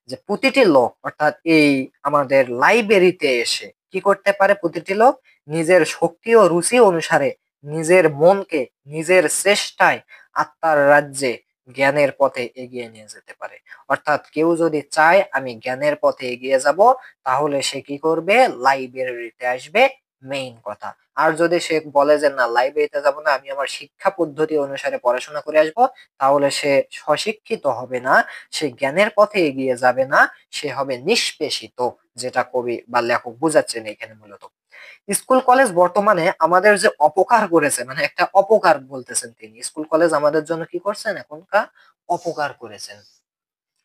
যে প্রতিটি লোক অর্থাৎ এই আমাদের লাইব্রেরিতে এসে কি করতে পারে, প্রতিটি লোক নিজের শক্তি ও রুচি অনুসারে নিজের মনকে নিজের চেষ্টায় আত্মার রাজ্যে জ্ঞানের পথে এগিয়ে নিয়ে যেতে পারে। অর্থাৎ কেউ যদি চায় আমি জ্ঞানের পথে এগিয়ে যাব তাহলে সে কি করবে, লাইব্রেরিতে আসবে, মেইন কথা। আর যদি সে বলে যে না লাইব্রেরিতে যাব না আমি আমার শিক্ষা পদ্ধতি অনুসারে পড়াশোনা করে আসব, তাহলে সে স্বশিক্ষিত হবে না, সে জ্ঞানের পথে এগিয়ে যাবে না, সে হবে নিষ্পেষিত, যেটা কবি বা লেখক বোঝাচ্ছেন এখানে মূলত। স্কুল কলেজ বর্তমানে আমাদের যে অপকার করেছে মানে একটা অপকার বলতেছেন তিনি, স্কুল কলেজ আমাদের জন্য কি করছেন এখনকার অপকার করেছেন।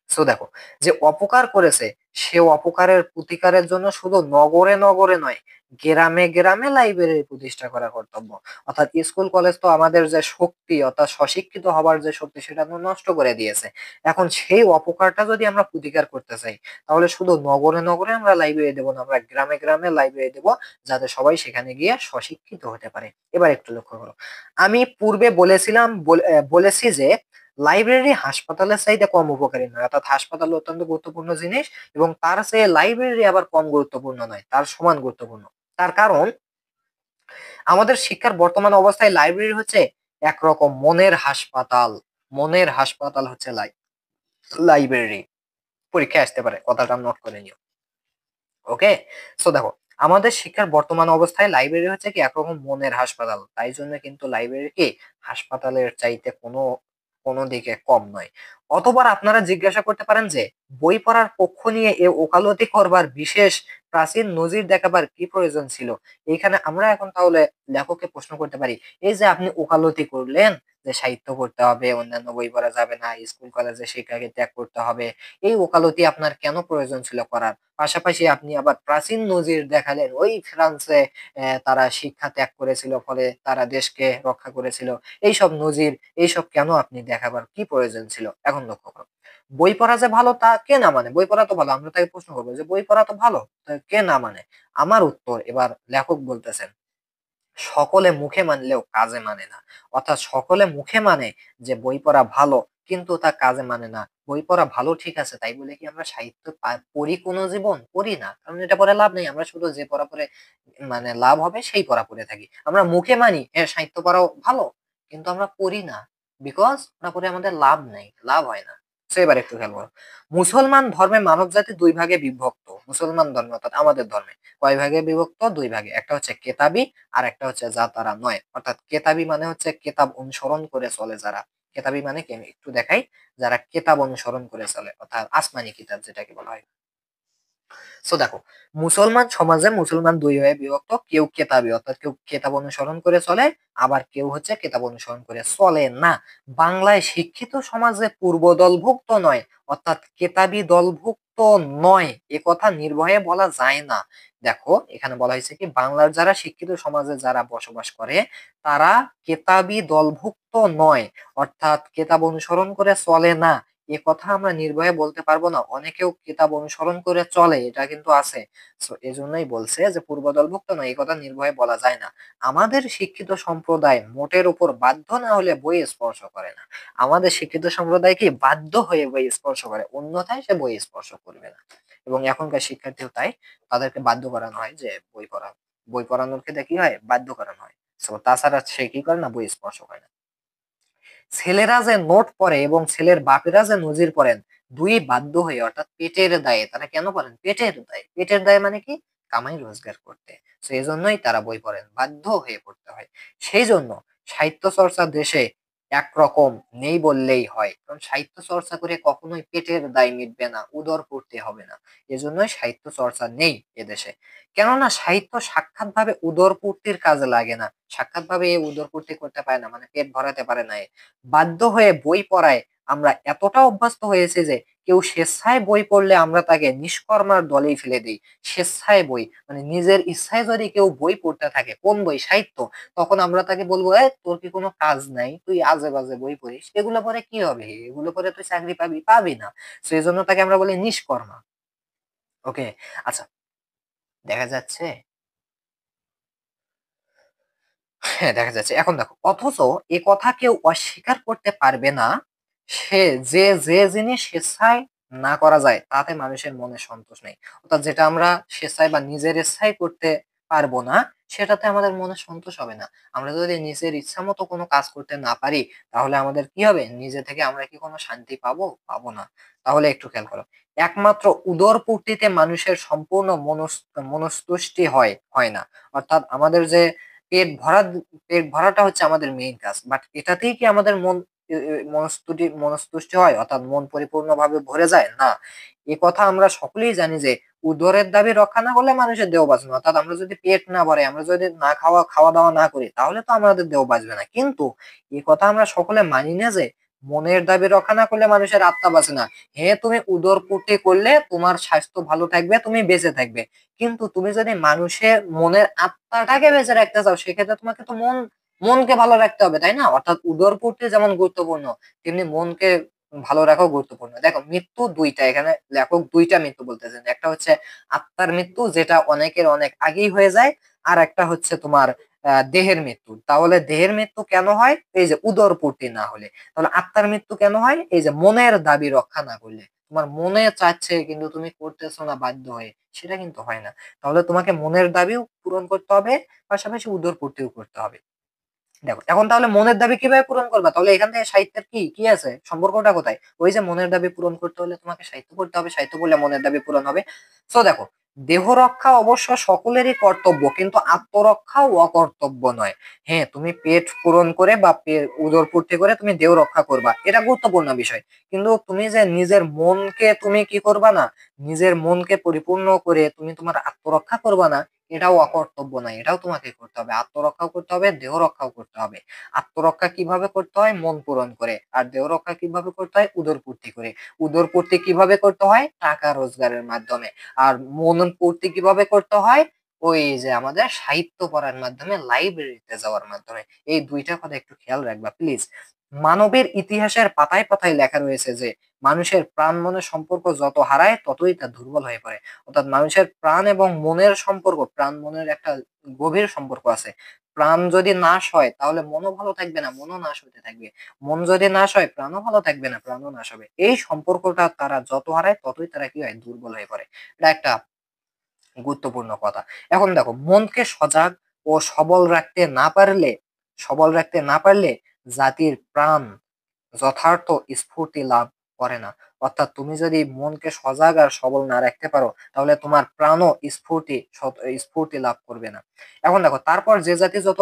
সো দেখো যে অপকার করেছে সে অপকারের প্রতিকারের জন্য শুধু নগরে নগরে নয় গ্রামে গ্রামে লাইব্রেরি প্রতিষ্ঠা করা কর্তব্য। অর্থাৎ স্কুল কলেজ তো আমাদের যে শক্তি অর্থাৎ স্বশিক্ষিত হবার যে শক্তি সেটা তো নষ্ট করে দিয়েছে। এখন সেই অপকারটা যদি আমরা প্রতিকার করতে চাই তাহলে শুধু নগরে নগরে আমরা লাইব্রেরি দেবো না, আমরা গ্রামে গ্রামে লাইব্রেরি দেবো যাতে সবাই সেখানে গিয়ে স্বশিক্ষিত হতে পারে। এবার একটু লক্ষ্য করো, আমি পূর্বে বলেছি যে লাইব্রেরি হাসপাতালের চাইতে কম উপকারী নয়, অর্থাৎ হাসপাতাল অত্যন্ত গুরুত্বপূর্ণ জিনিস এবং তার চেয়ে লাইব্রেরি আবার কম গুরুত্বপূর্ণ নয়, তার সমান গুরুত্বপূর্ণ। তার কারণ আমাদের শিক্ষার বর্তমান অবস্থায় লাইব্রেরি হচ্ছে একরকম মনের হাসপাতাল। মনের হাসপাতাল হচ্ছে লাইব্রেরি। পরীক্ষায় আসতে পারে, কথাটা নোট করে নিও। ওকে, সো দেখো আমাদের শিক্ষার বর্তমান অবস্থায় লাইব্রেরি হচ্ছে কি একরকম মনের হাসপাতাল, তাই জন্য কিন্তু লাইব্রেরি কি হাসপাতালের চাইতে কোনো কোনো দিকে কম নয়। অতবার আপনারা জিজ্ঞাসা করতে পারেন যে বই পড়ার পক্ষ নিয়ে এ ওকালতি করবার বিশেষ প্রাচীন নজির দেখাবার কি প্রয়োজন ছিল। এইখানে আমরা এখন তাহলে লেখককে প্রশ্ন করতে পারি, এই যে আপনি ওকালতি করলেন যে সাহিত্য পড়তে হবে, অন্যান্য বই পড়া যাবে না, স্কুল কলেজে শিক্ষাকে ত্যাগ করতে হবে, এই ওকালতি আপনার কেন প্রয়োজন ছিল করার? পাশাপাশি আপনি আবার প্রাচীন নজির দেখালেন ওই ফ্রান্সে তারা শিক্ষা ত্যাগ করেছিল ফলে তারা দেশকে রক্ষা করেছিল। এইসব নজির এইসব কেন আপনি দেখাবার কি প্রয়োজন ছিল? এখন লক্ষ্য করো, বই পড়া যে ভালো তা কে না মানে, বই পড়া তো ভালো, আমরা তাকে প্রশ্ন করবো যে বই পড়া তো ভালো তা কে না মানে। আমার উত্তর এবার লেখক বলতেছেন সকলে মুখে মানলেও কাজে মানে না। অর্থাৎ সকলে মুখে মানে যে বই পড়া ভালো কিন্তু তা কাজে মানে না। বই পড়া ভালো ঠিক আছে তাই বলে কি আমরা সাহিত্য পড়ি কোনো জীবন? পড়ি না, কারণ এটা পড়ে লাভ নেই। আমরা শুধু যে পড়া পড়ে মানে লাভ হবে সেই পড়া পড়ে থাকি। আমরা মুখে মানি হ্যাঁ সাহিত্য পড়াও ভালো কিন্তু আমরা পড়ি না, বিকজ ওটা পড়ে আমাদের লাভ নেই, লাভ হয় না। সো এবার একটু খেয়াল করো, মুসলমান ধর্মে মানব জাতি দুই ভাগে বিভক্ত। মুসলমান ধর্মে অর্থাৎ আমাদের ধর্মে কয় ভাগে বিভক্ত? দুই ভাগে। একটা হচ্ছে কেতাবি আর একটা হচ্ছে যা তারা নয়। অর্থাৎ কেতাবি মানে হচ্ছে কেতাব অনুসরণ করে চলে যারা। কেতাবি মানে কি, আমি একটু দেখাই, যারা কেতাব অনুসরণ করে চলে অর্থাৎ আসমানি কিতাব যেটাকে বলা হয়। সো দেখো, মুসলমান সমাজে মুসলমান দুই ভাগে বিভক্ত, কেউ কেতাবি অর্থাৎ কেউ কেতাব অনুসরণ করে চলে, আবার কেউ হচ্ছে কেতাব অনুসরণ করে চলে না। বাংলায় শিক্ষিত সমাজে পূর্ব দলভুক্ত নয় অর্থাৎ কেতাবি দলভুক্ত নয়, এ কথা নির্ভয়ে বলা যায় না। দেখো এখানে বলা হয়েছে কি, বাংলার যারা শিক্ষিত সমাজে যারা বসবাস করে তারা কেতাবি দলভুক্ত নয় অর্থাৎ কেতাব অনুসরণ করে চলে না, এ কথা আমরা নির্ভয়ে বলতে পারবো না। অনেকেও কিতাব অনুসরণ করে চলে, এটা কিন্তু আছে। সো এজন্যই বলছে যে পূর্বদলভুক্ত নয়, এই কথা নির্ভয়ে বলা যায় না। আমাদের শিক্ষিত সম্প্রদায় মোটের উপর বাধ্য না হলে বই স্পর্শ করে না। আমাদের শিক্ষিত সম্প্রদায় কি বাধ্য হয়ে বই স্পর্শ করে, অন্যথায় সে বই স্পর্শ করবে না। এবং এখনকার শিক্ষার্থীও তাই, তাদেরকে বাধ্য করানো হয় যে বই পড়া, বই পড়ানোর ক্ষেত্রে কি হয়, বাধ্য করানো হয়। সো তাছাড়া সে কি করে না, বই স্পর্শ করে না। ছেলেরা যে নোট পড়ে এবং ছেলের বাপেরা যে নজির পড়েন, দুই বাধ্য হয়ে অর্থাৎ পেটের দায়ে। তারা কেন পড়েন? পেটের দায়ে। পেটের দায়ে মানে কি, কামাই রোজগার করতে। তো এই জন্যই তারা বই পড়েন, বাধ্য হয়ে পড়তে হয়। সেই জন্য সাহিত্য চর্চা দেশে একরকম নেই বললেই হয়, কারণ সাহিত্য চর্চা করে কখনোই পেটের দায় মিটবে না, উদর পূর্তি হবে না। এজন্যই সাহিত্য চর্চা নেই এদেশে। কেননা সাহিত্য সাক্ষাৎ ভাবে উদরপূর্তির কাজে লাগে না, সাক্ষাৎ ভাবে এ উদরপূর্তি করতে পারে না, মানে পেট ভরাতে পারে না। বাধ্য হয়ে বই পড়ায় আমরা এতটা অভ্যস্ত হয়েছে যে কেউ স্বেচ্ছায় বই পড়লে আমরা তাকে নিষ্কর্মার দলেই ফেলে দিই। স্বেচ্ছায় বই মানে নিজের ইচ্ছায় যদি কেউ বই পড়তে থাকে, কোন বই? সাহিত্য, তখন আমরা তাকে বলবো, তোর কি কোনো কাজ নাই, তুই আজে বাজে বই পড়িস, এগুলো পরে কি হবে, এগুলো পরে তুই চাকরি পাবি? পাবি না। তো এই জন্য তাকে আমরা বলি নিষ্কর্মা। ওকে, আচ্ছা, দেখা যাচ্ছে, হ্যাঁ দেখা যাচ্ছে। এখন দেখো, অথচ এ কথা কেউ অস্বীকার করতে পারবে না, সে যে যে জিনিস স্বেচ্ছায় না করা যায় তাতে মানুষের মনে সন্তোষ নেই। অর্থাৎ যেটা আমরা স্বেচ্ছায় বা নিজের ইচ্ছায় করতে পারবো না, সেটাতে আমাদের মনে সন্তোষ হবে না। আমরা যদি নিজের ইচ্ছা মতো কোনো কাজ করতে না পারি, তাহলে আমাদের কি হবে? নিজে থেকে আমরা কি কোনো শান্তি পাবো? পাবো না। তাহলে একটু খেয়াল করো, একমাত্র উদরপূর্তিতে মানুষের সম্পূর্ণ মনস্তুষ্টি হয় হয় না। অর্থাৎ আমাদের যে পেট ভরা, পেট ভরাটা হচ্ছে আমাদের মেইন কাজ, বাট এটাতেই কি আমাদের মন মনস্তুষ্টি হয় অর্থাৎ মন পরিপূর্ণভাবে ভরে যায় না। এ কথা আমরা সকলেই জানি যে উদরের দাবি রক্ষা না করলে মানুষের দেহ বাঁচবে না। অর্থাৎ আমরা যদি পেট না ভরে, আমরা যদি না খাওয়া দাওয়া না করি, তাহলে তো আমাদের দেহ বাঁচবে না। কিন্তু এ কথা আমরা সকলে মানি না যে মনের দাবি রক্ষা না করলে মানুষের আত্মা বাঁচে না। হ্যাঁ, তুমি উদর পূর্তি করলে তোমার স্বাস্থ্য ভালো থাকবে, তুমি বেঁচে থাকবে, কিন্তু তুমি যদি মানুষের মনের আত্মাটাকে বেঁচে রাখতে চাও, সেক্ষেত্রে তোমাকে তো মনকে ভালো রাখতে হবে, তাই না? অর্থাৎ উদরপূর্তি যেমন গুরুত্বপূর্ণ, তেমনি মনকে ভালো রাখাও গুরুত্বপূর্ণ। দেখো, মৃত্যু দুইটা, এখানে লেখক দুইটা মৃত্যু বলতেছেন। একটা হচ্ছে আত্মার মৃত্যু, যেটা অনেকের অনেক আগেই হয়ে যায়, আর একটা হচ্ছে তোমার দেহের মৃত্যু। তাহলে দেহের মৃত্যু কেন হয়? এই যে উদরপূর্তি না হলে। তাহলে আত্মার মৃত্যু কেন হয়? এই যে মনের দাবি রক্ষা না করলে। তোমার মনে চাচ্ছে কিন্তু তুমি করতেছো না বাধ্য হয়ে, সেটা কিন্তু হয় না। তাহলে তোমাকে মনের দাবিও পূরণ করতে হবে, পাশাপাশি উদরপূর্তিও করতে হবে। দেখো, এখন তাহলে মনের দাবি কিভাবে পূরণ করবা? তাহলে এখান থেকে সাহিত্যের কি কি আছে, সম্পর্কটা কোথায়? ওই যে মনের দাবি পূরণ করতে হলে তোমাকে সাহিত্য পড়তে হবে, সাহিত্য পড়লে মনের দাবি পূরণ হবে। সো দেখো, দেহ রক্ষা অবশ্য সকলেরই কর্তব্য, কিন্তু আত্মরক্ষাও অকর্তব্য নয়। হ্যাঁ, তুমি পেট পূরণ করে বা উদর পূর্তি করে তুমি দেহ রক্ষা করবা, এটা গুরুত্বপূর্ণ বিষয়। কিন্তু তুমি যে নিজের মনকে তুমি কি করবা না, নিজের মনকে পরিপূর্ণ করে তুমি তোমার আত্মরক্ষা করবা না, এটাও অকর্তব্য নয়, এটাও তোমাকে করতে হবে। আত্মরক্ষাও করতে হবে, দেহ রক্ষাও করতে হবে। আত্মরক্ষা কিভাবে করতে হয়? মন পূরণ করে। আর দেহ রক্ষা কিভাবে করতে হয়? উদরপূর্তি করে। উদরপূর্তি কিভাবে করতে হয়? টাকা রোজগারের মাধ্যমে। আর মন পূর্তি কিভাবে করতে হয়? ওই যে আমাদের সাহিত্য পড়ার মাধ্যমে, লাইব্রেরিতে যাওয়ার মাধ্যমে। এই দুইটা কথা একটু খেয়াল রাখবা প্লিজ। মানবের ইতিহাসের পাতায় পাতায় লেখা রয়েছে যে মানুষের প্রাণ মনের সম্পর্ক যত হারায় ততই তা দুর্বল হয়ে পড়ে। অর্থাৎ মানুষের প্রাণ এবং মনের সম্পর্ক, প্রাণ মনের একটা গভীর সম্পর্ক আছে। প্রাণ যদি নাশ হয় তাহলে মনও ভালো থাকবে না, মনও নাশ হতে থাকবে। মন যদি নাশ হয় প্রাণও ভালো থাকবে না, প্রাণও নাশ হবে। এই সম্পর্কটা তারা যত হারায় ততই তারা কি হয়? দুর্বল হয়ে পড়ে। এটা একটা গুরুত্বপূর্ণ কথা। এখন দেখো, মনকে সজাগ ও সবল রাখতে না পারলে জাতির প্রাণ যথার্থ স্ফূর্তি লাভ করে না। অর্থাৎ তুমি যদি মনকে সজাগ আর সবল না রাখতে পারো তাহলে তোমার প্রাণও স্ফূর্তি লাভ করবে না। এখন দেখো তারপর যে জাতি যত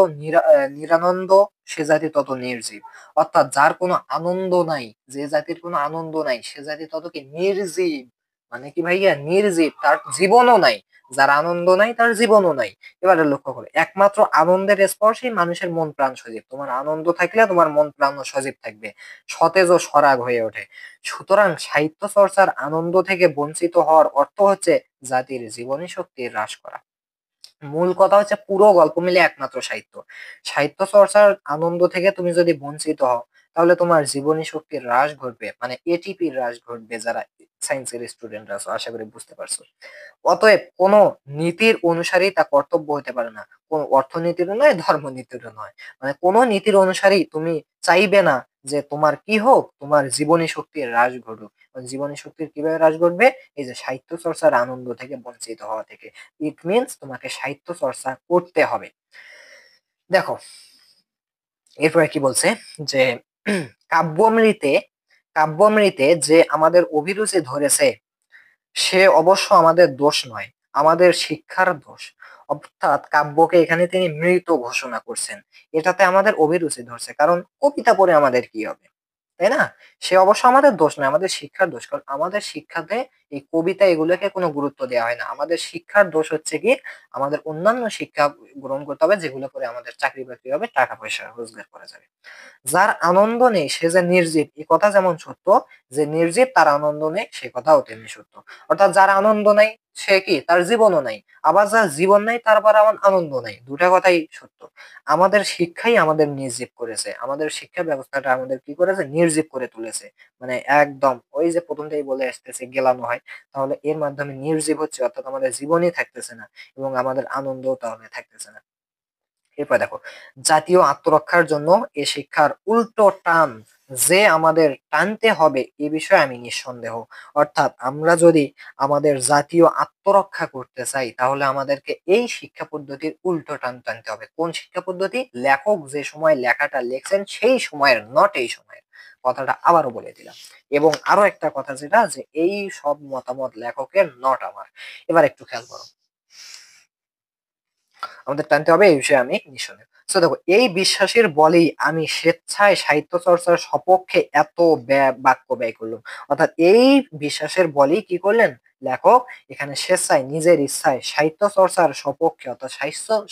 নিরানন্দ সে জাতি তত নির্জীব। অর্থাৎ যার কোনো আনন্দ নাই, যে জাতির কোনো আনন্দ নাই সে জাতি তত কি নির্জীব। মানে কি ভাইয়া, নির্জীব, তার জীবনও নাই। যার আনন্দ নাই তার জীবনও নাই। এবারে লক্ষ্য করো, একমাত্র আনন্দের স্পর্শেই মানুষের মন প্রাণ সজীব। তোমার আনন্দ থাকলে তোমার মন প্রাণ সজীব থাকবে, সতেজ ও সরাগ হয়ে ওঠে। সুতরাং সাহিত্য চর্চার আনন্দ থেকে বঞ্চিত হওয়ার অর্থ হচ্ছে জাতির জীবনী শক্তি হ্রাস করা। মূল কথা হচ্ছে পুরো গল্প মিলে একমাত্র সাহিত্য। সাহিত্য চর্চার আনন্দ থেকে তুমি যদি বঞ্চিত হও তাহলে তোমার জীবনী শক্তির হ্রাস ঘটবে, মানে এটিপির হ্রাস ঘটবে। যারা সায়েন্সের স্টুডেন্টরা আছো আশা করি বুঝতে পারছো। অতএব কোন নীতির অনুসারী তা কর্তব্য হতে পারে না, কোন অর্থনীতিরও নয়, ধর্মনীতিরও নয়। মানে কোন নীতির অনুসারী তুমি চাইবে না যে তোমার কি হোক, তোমার জীবনী শক্তির হ্রাস ঘটুক। জীবনী শক্তির কিভাবে হ্রাস ঘটবে? এই যে সাহিত্য চর্চার আনন্দ থেকে বঞ্চিত হওয়া থেকে। ইট মিনস তোমাকে সাহিত্য চর্চা করতে হবে। দেখো এরপরে কি বলছে যে কাব্যামৃতে কাব্যামৃতে যে আমাদের অভিরুচি ধরেছে সে অবশ্য আমাদের দোষ নয়, আমাদের শিক্ষার দোষ। অর্থাৎ কাব্যকে এখানে তিনি মৃত ঘোষণা করছেন। এটাতে আমাদের অভিরুচি ধরছে, কারণ কবিতা পড়ে আমাদের কি হবে, তাই না? সে অবশ্য আমাদের দোষ নয়, আমাদের শিক্ষার দোষ। কারণ আমাদের শিক্ষাতে এই কবিতা এগুলোকে কোনো গুরুত্ব দেওয়া হয় না। আমাদের শিক্ষার দোষ হচ্ছে কি, আমাদের অন্যান্য শিক্ষা গ্রহণ করতে হবে যেগুলো করে আমাদের চাকরি বাকরি হবে, টাকা পয়সা রোজগার করা যাবে। যার আনন্দ নেই সে যে নির্জীব, এই কথা যেমন সত্য, যে নির্জীব তার আনন্দ নেই সে কথাও তেমনি সত্য। অর্থাৎ যার আনন্দ নাই সে কি, তার জীবনও নাই। আবার যার জীবন নাই তার আবার আমার আনন্দ নাই, দুটা কথাই সত্য। আমাদের শিক্ষাই আমাদের নির্জীব করেছে, আমাদের শিক্ষা ব্যবস্থাটা আমাদের কি করেছে, নির্জীব করে তুলেছে। মানে একদম ওই যে প্রথমটাই বলে আসতেছে গেলানো হয়, তাহলে এর মাধ্যমে নির্জীব হচ্ছে, অর্থাৎ আমাদের জীবনই থাকতেছে না এবং আমাদের আনন্দও তাহলে থাকতেছে না। এরপর দেখো, জাতীয় আত্মরক্ষার জন্য এ শিক্ষার উল্টো টান যে আমাদের টানতে হবে এ বিষয়ে আমি নিঃসন্দেহ। অর্থাৎ আমরা যদি আমাদের জাতীয় আত্মরক্ষা করতে চাই তাহলে আমাদেরকে এই শিক্ষা পদ্ধতির উল্টো টান টানতে হবে। কোন শিক্ষা পদ্ধতি? লেখক যে সময় লেখাটা লেখছেন সেই সময়ের, নট এই সময়ের। কথাটা আবারও বলে দিলাম। এবং আরো একটা কথা যেটা, যে এই সব মতামত লেখকের, নট আমার। এবার একটু খেয়াল করো, আমাদের টানতে হবে এই বিষয়ে আমি নিঃসন্দেহ। সো দেখো, এই বিশ্বাসের বলেই আমি স্বেচ্ছায় সাহিত্য চর্চার সপক্ষে এত বাক্য ব্যয় করলাম। অর্থাৎ এই বিশ্বাসের বলেই কি করলেন লেখক, এখানে স্বেচ্ছায় নিজের ইচ্ছায় সাহিত্য চর্চার সপক্ষে, অর্থাৎ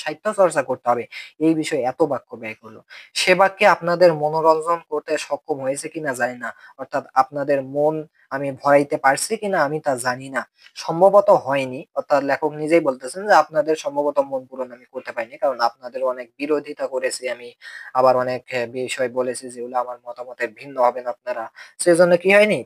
সাহিত্য চর্চা করতে হবে এই বিষয়ে এত বাক্য ব্যয় করলো। সে বাক্যে আপনাদের মনোরঞ্জন করতে সক্ষম হয়েছে কিনা জানি না, অর্থাৎ আপনাদের মন আমি ভরাইতে পারছি কিনা আমি তা জানি না। সম্ভবত হয়নি, অর্থাৎ লেখক নিজেই বলতেছেন যে আপনাদের সম্ভবত মন পূরণ আমি করতে পারিনি, কারণ আপনাদের অনেক বিরোধিতা করেছি আমি, আবার অনেক বিষয় বলেছি যেগুলো আমার মতামতের ভিন্ন হবেন আপনারা। সেজন্য কি হয়নি,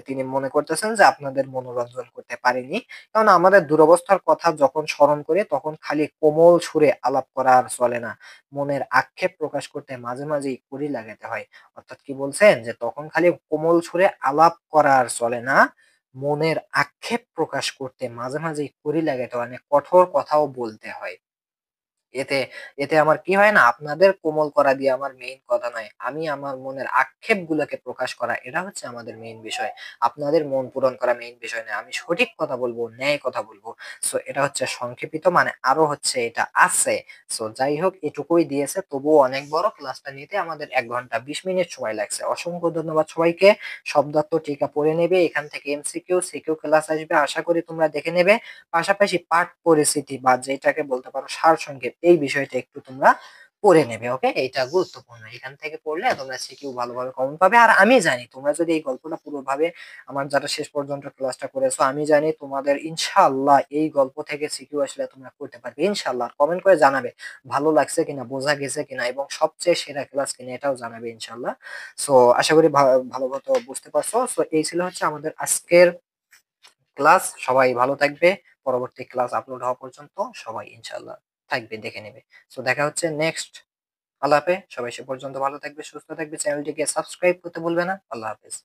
তিনি মনে করতেছেন যে আপনাদের মনোরঞ্জন করতে পারেনি। কারণ আমাদের দুরবস্থার কথা যখন স্মরণ করি তখন খালি কোমল সুরে আলাপ করা আর চলে না, মনের আক্ষেপ প্রকাশ করতে মাঝে মাঝেই কড়ি লাগাতে হয়। অর্থাৎ কি বলছেন, যে তখন খালি কোমল সুরে আলাপ করা আর চলে না, মনের আক্ষেপ প্রকাশ করতে মাঝে মাঝেই কড়ি লাগাতে হয়, মানে কঠোর কথাও বলতে হয়। এতে এতে আমার কি হয় না, আপনাদের কোমল করা দিয়ে আমার মেইন কথা নয়, আমি আমার মনের আক্ষেপ গুলোকে প্রকাশ করা, এটা হচ্ছে আমাদের মেইন বিষয়। আপনাদের মন পূরণ করা মেইন বিষয় নয়, আমি সঠিক কথা বলবো, ন্যায় কথা বলবো। সো এটা হচ্ছে সংক্ষেপিত, মানে আরো হচ্ছে এটা আছে। সো যাই হোক, এটুকুই দিয়েছে, তবুও অনেক বড়। ক্লাসটা নিতে আমাদের 1 ঘন্টা 20 মিনিট সময় লাগছে। অসংখ্য ধন্যবাদ সবাইকে। শব্দার্থ টিকা পড়ে নেবে, এখান থেকে এমসিকিউ সিকিউ ক্লাস আসবে, আশা করি তোমরা দেখে নেবে। পাশাপাশি পাঠ পরিস্থিতি বা যেটাকে বলতে পারো সারসংক্ষেপ, এই বিষয়টা একটু তোমরা পড়ে নেবে। ওকে, এটা গুরুত্বপূর্ণ, এখান থেকে পড়লে তোমরা সিকিউ ভালোভাবে কমন পাবে। আর আমি জানি তোমরা যদি এই গল্পটা পুরোভাবে, আমার যারা শেষ পর্যন্ত ক্লাসটা করেছো, আমি জানি তোমাদের ইনশাআল্লাহ এই গল্প থেকে সিকিউ আসলে তোমরা করতে পারবে ইনশাআল্লাহ। কমেন্ট করে জানাবে ভালো লাগছে কিনা, বোঝা গেছে কিনা, এবং সবচেয়ে সেরা ক্লাস কিনা এটাও জানাবে ইনশাআল্লাহ। সো আশা করি ভালো মতো বুঝতে পারছো। সো এই ছিল হচ্ছে আমাদের আজকের ক্লাস। সবাই ভালো থাকবে, পরবর্তী ক্লাস আপলোড হওয়া পর্যন্ত সবাই ইনশাআল্লাহ থাকবে, দেখে নেবে। সো দেখা হচ্ছে নেক্সট আলাপে। সবাই সে পর্যন্ত ভালো থাকবে, সুস্থ থাকবে, চ্যানেলটিকে সাবস্ক্রাইব করতে ভুলবে না। আল্লাহ হাফেজ।